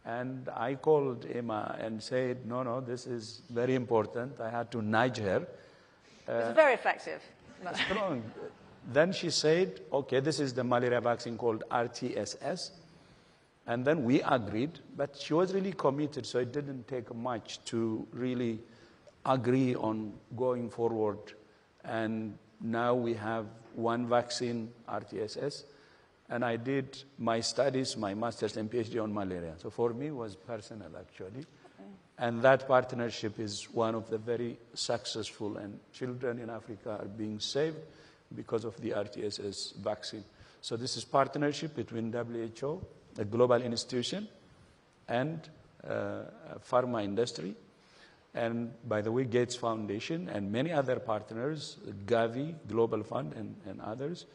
And I called Emma and said, no, this is very important. I had to nudge her. It's very effective. Strong. Then she said, okay, this is the malaria vaccine called RTSS. And then we agreed, but she was really committed, so it didn't take much to really agree on going forward. And now we have one vaccine, RTSS, and I did my studies, my master's and PhD on malaria. So for me, it was personal, actually. Okay. And that partnership is one of the very successful, and children in Africa are being saved because of the RTSS vaccine. So this is partnership between WHO, a global institution, and pharma industry. And by the way, Gates Foundation and many other partners, Gavi, Global Fund, and others.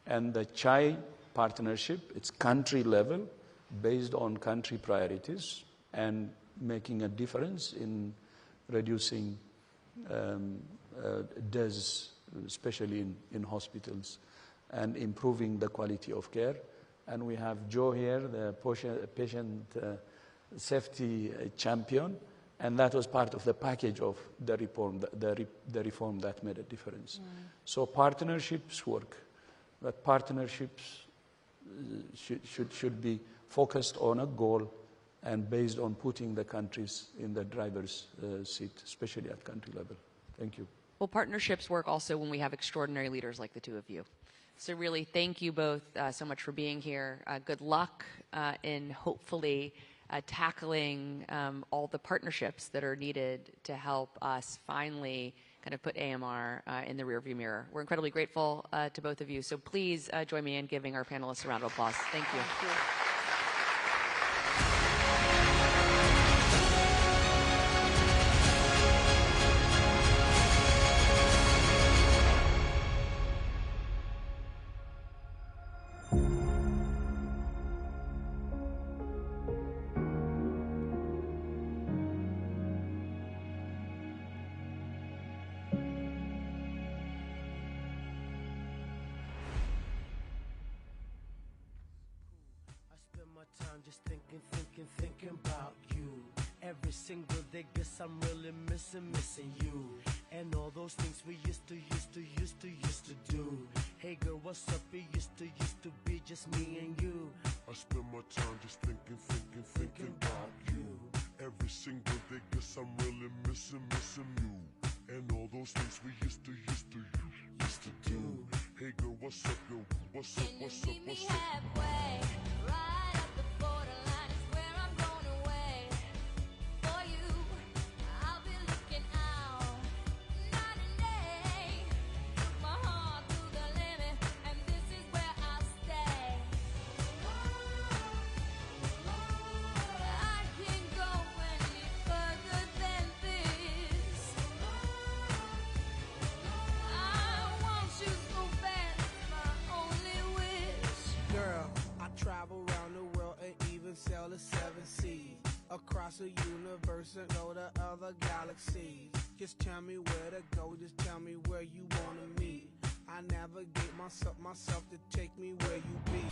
And the CHAI partnership, it's country level, based on country priorities, and making a difference in reducing deaths, especially in hospitals, and improving the quality of care. And we have Joe here, the patient safety champion, and that was part of the package of the reform, the reform that made a difference. So partnerships work, but partnerships should be focused on a goal and based on putting the countries in the driver's seat, especially at country level. Thank you. Well, partnerships work also when we have extraordinary leaders like the two of you. So really, thank you both so much for being here. Good luck in hopefully tackling all the partnerships that are needed to help us finally kind of put AMR in the rearview mirror. We're incredibly grateful to both of you. So please join me in giving our panelists a round of applause. Thank you. Thank you. Just thinking about you. Every single day, guess I'm really missing you. And all those things we used to do. Hey girl, what's up? It used to be just me and you. I spend my time just thinking about you. Every single day, guess I'm really missing you. And all those things we used to do. Hey girl, what's up, yo? What's up? Halfway, right at the borderline is where I'm going away. For you, I'll be looking out night and day. Took my heart to the limit, and this is where I'll stay. I can't go any further than this. I want you so bad, it's my only wish. Girl, I travel around the world and even sail the 7 seas. Across the universe and go to other galaxies. Just tell me where to go, just tell me where you wanna meet. I navigate myself to take me where you be.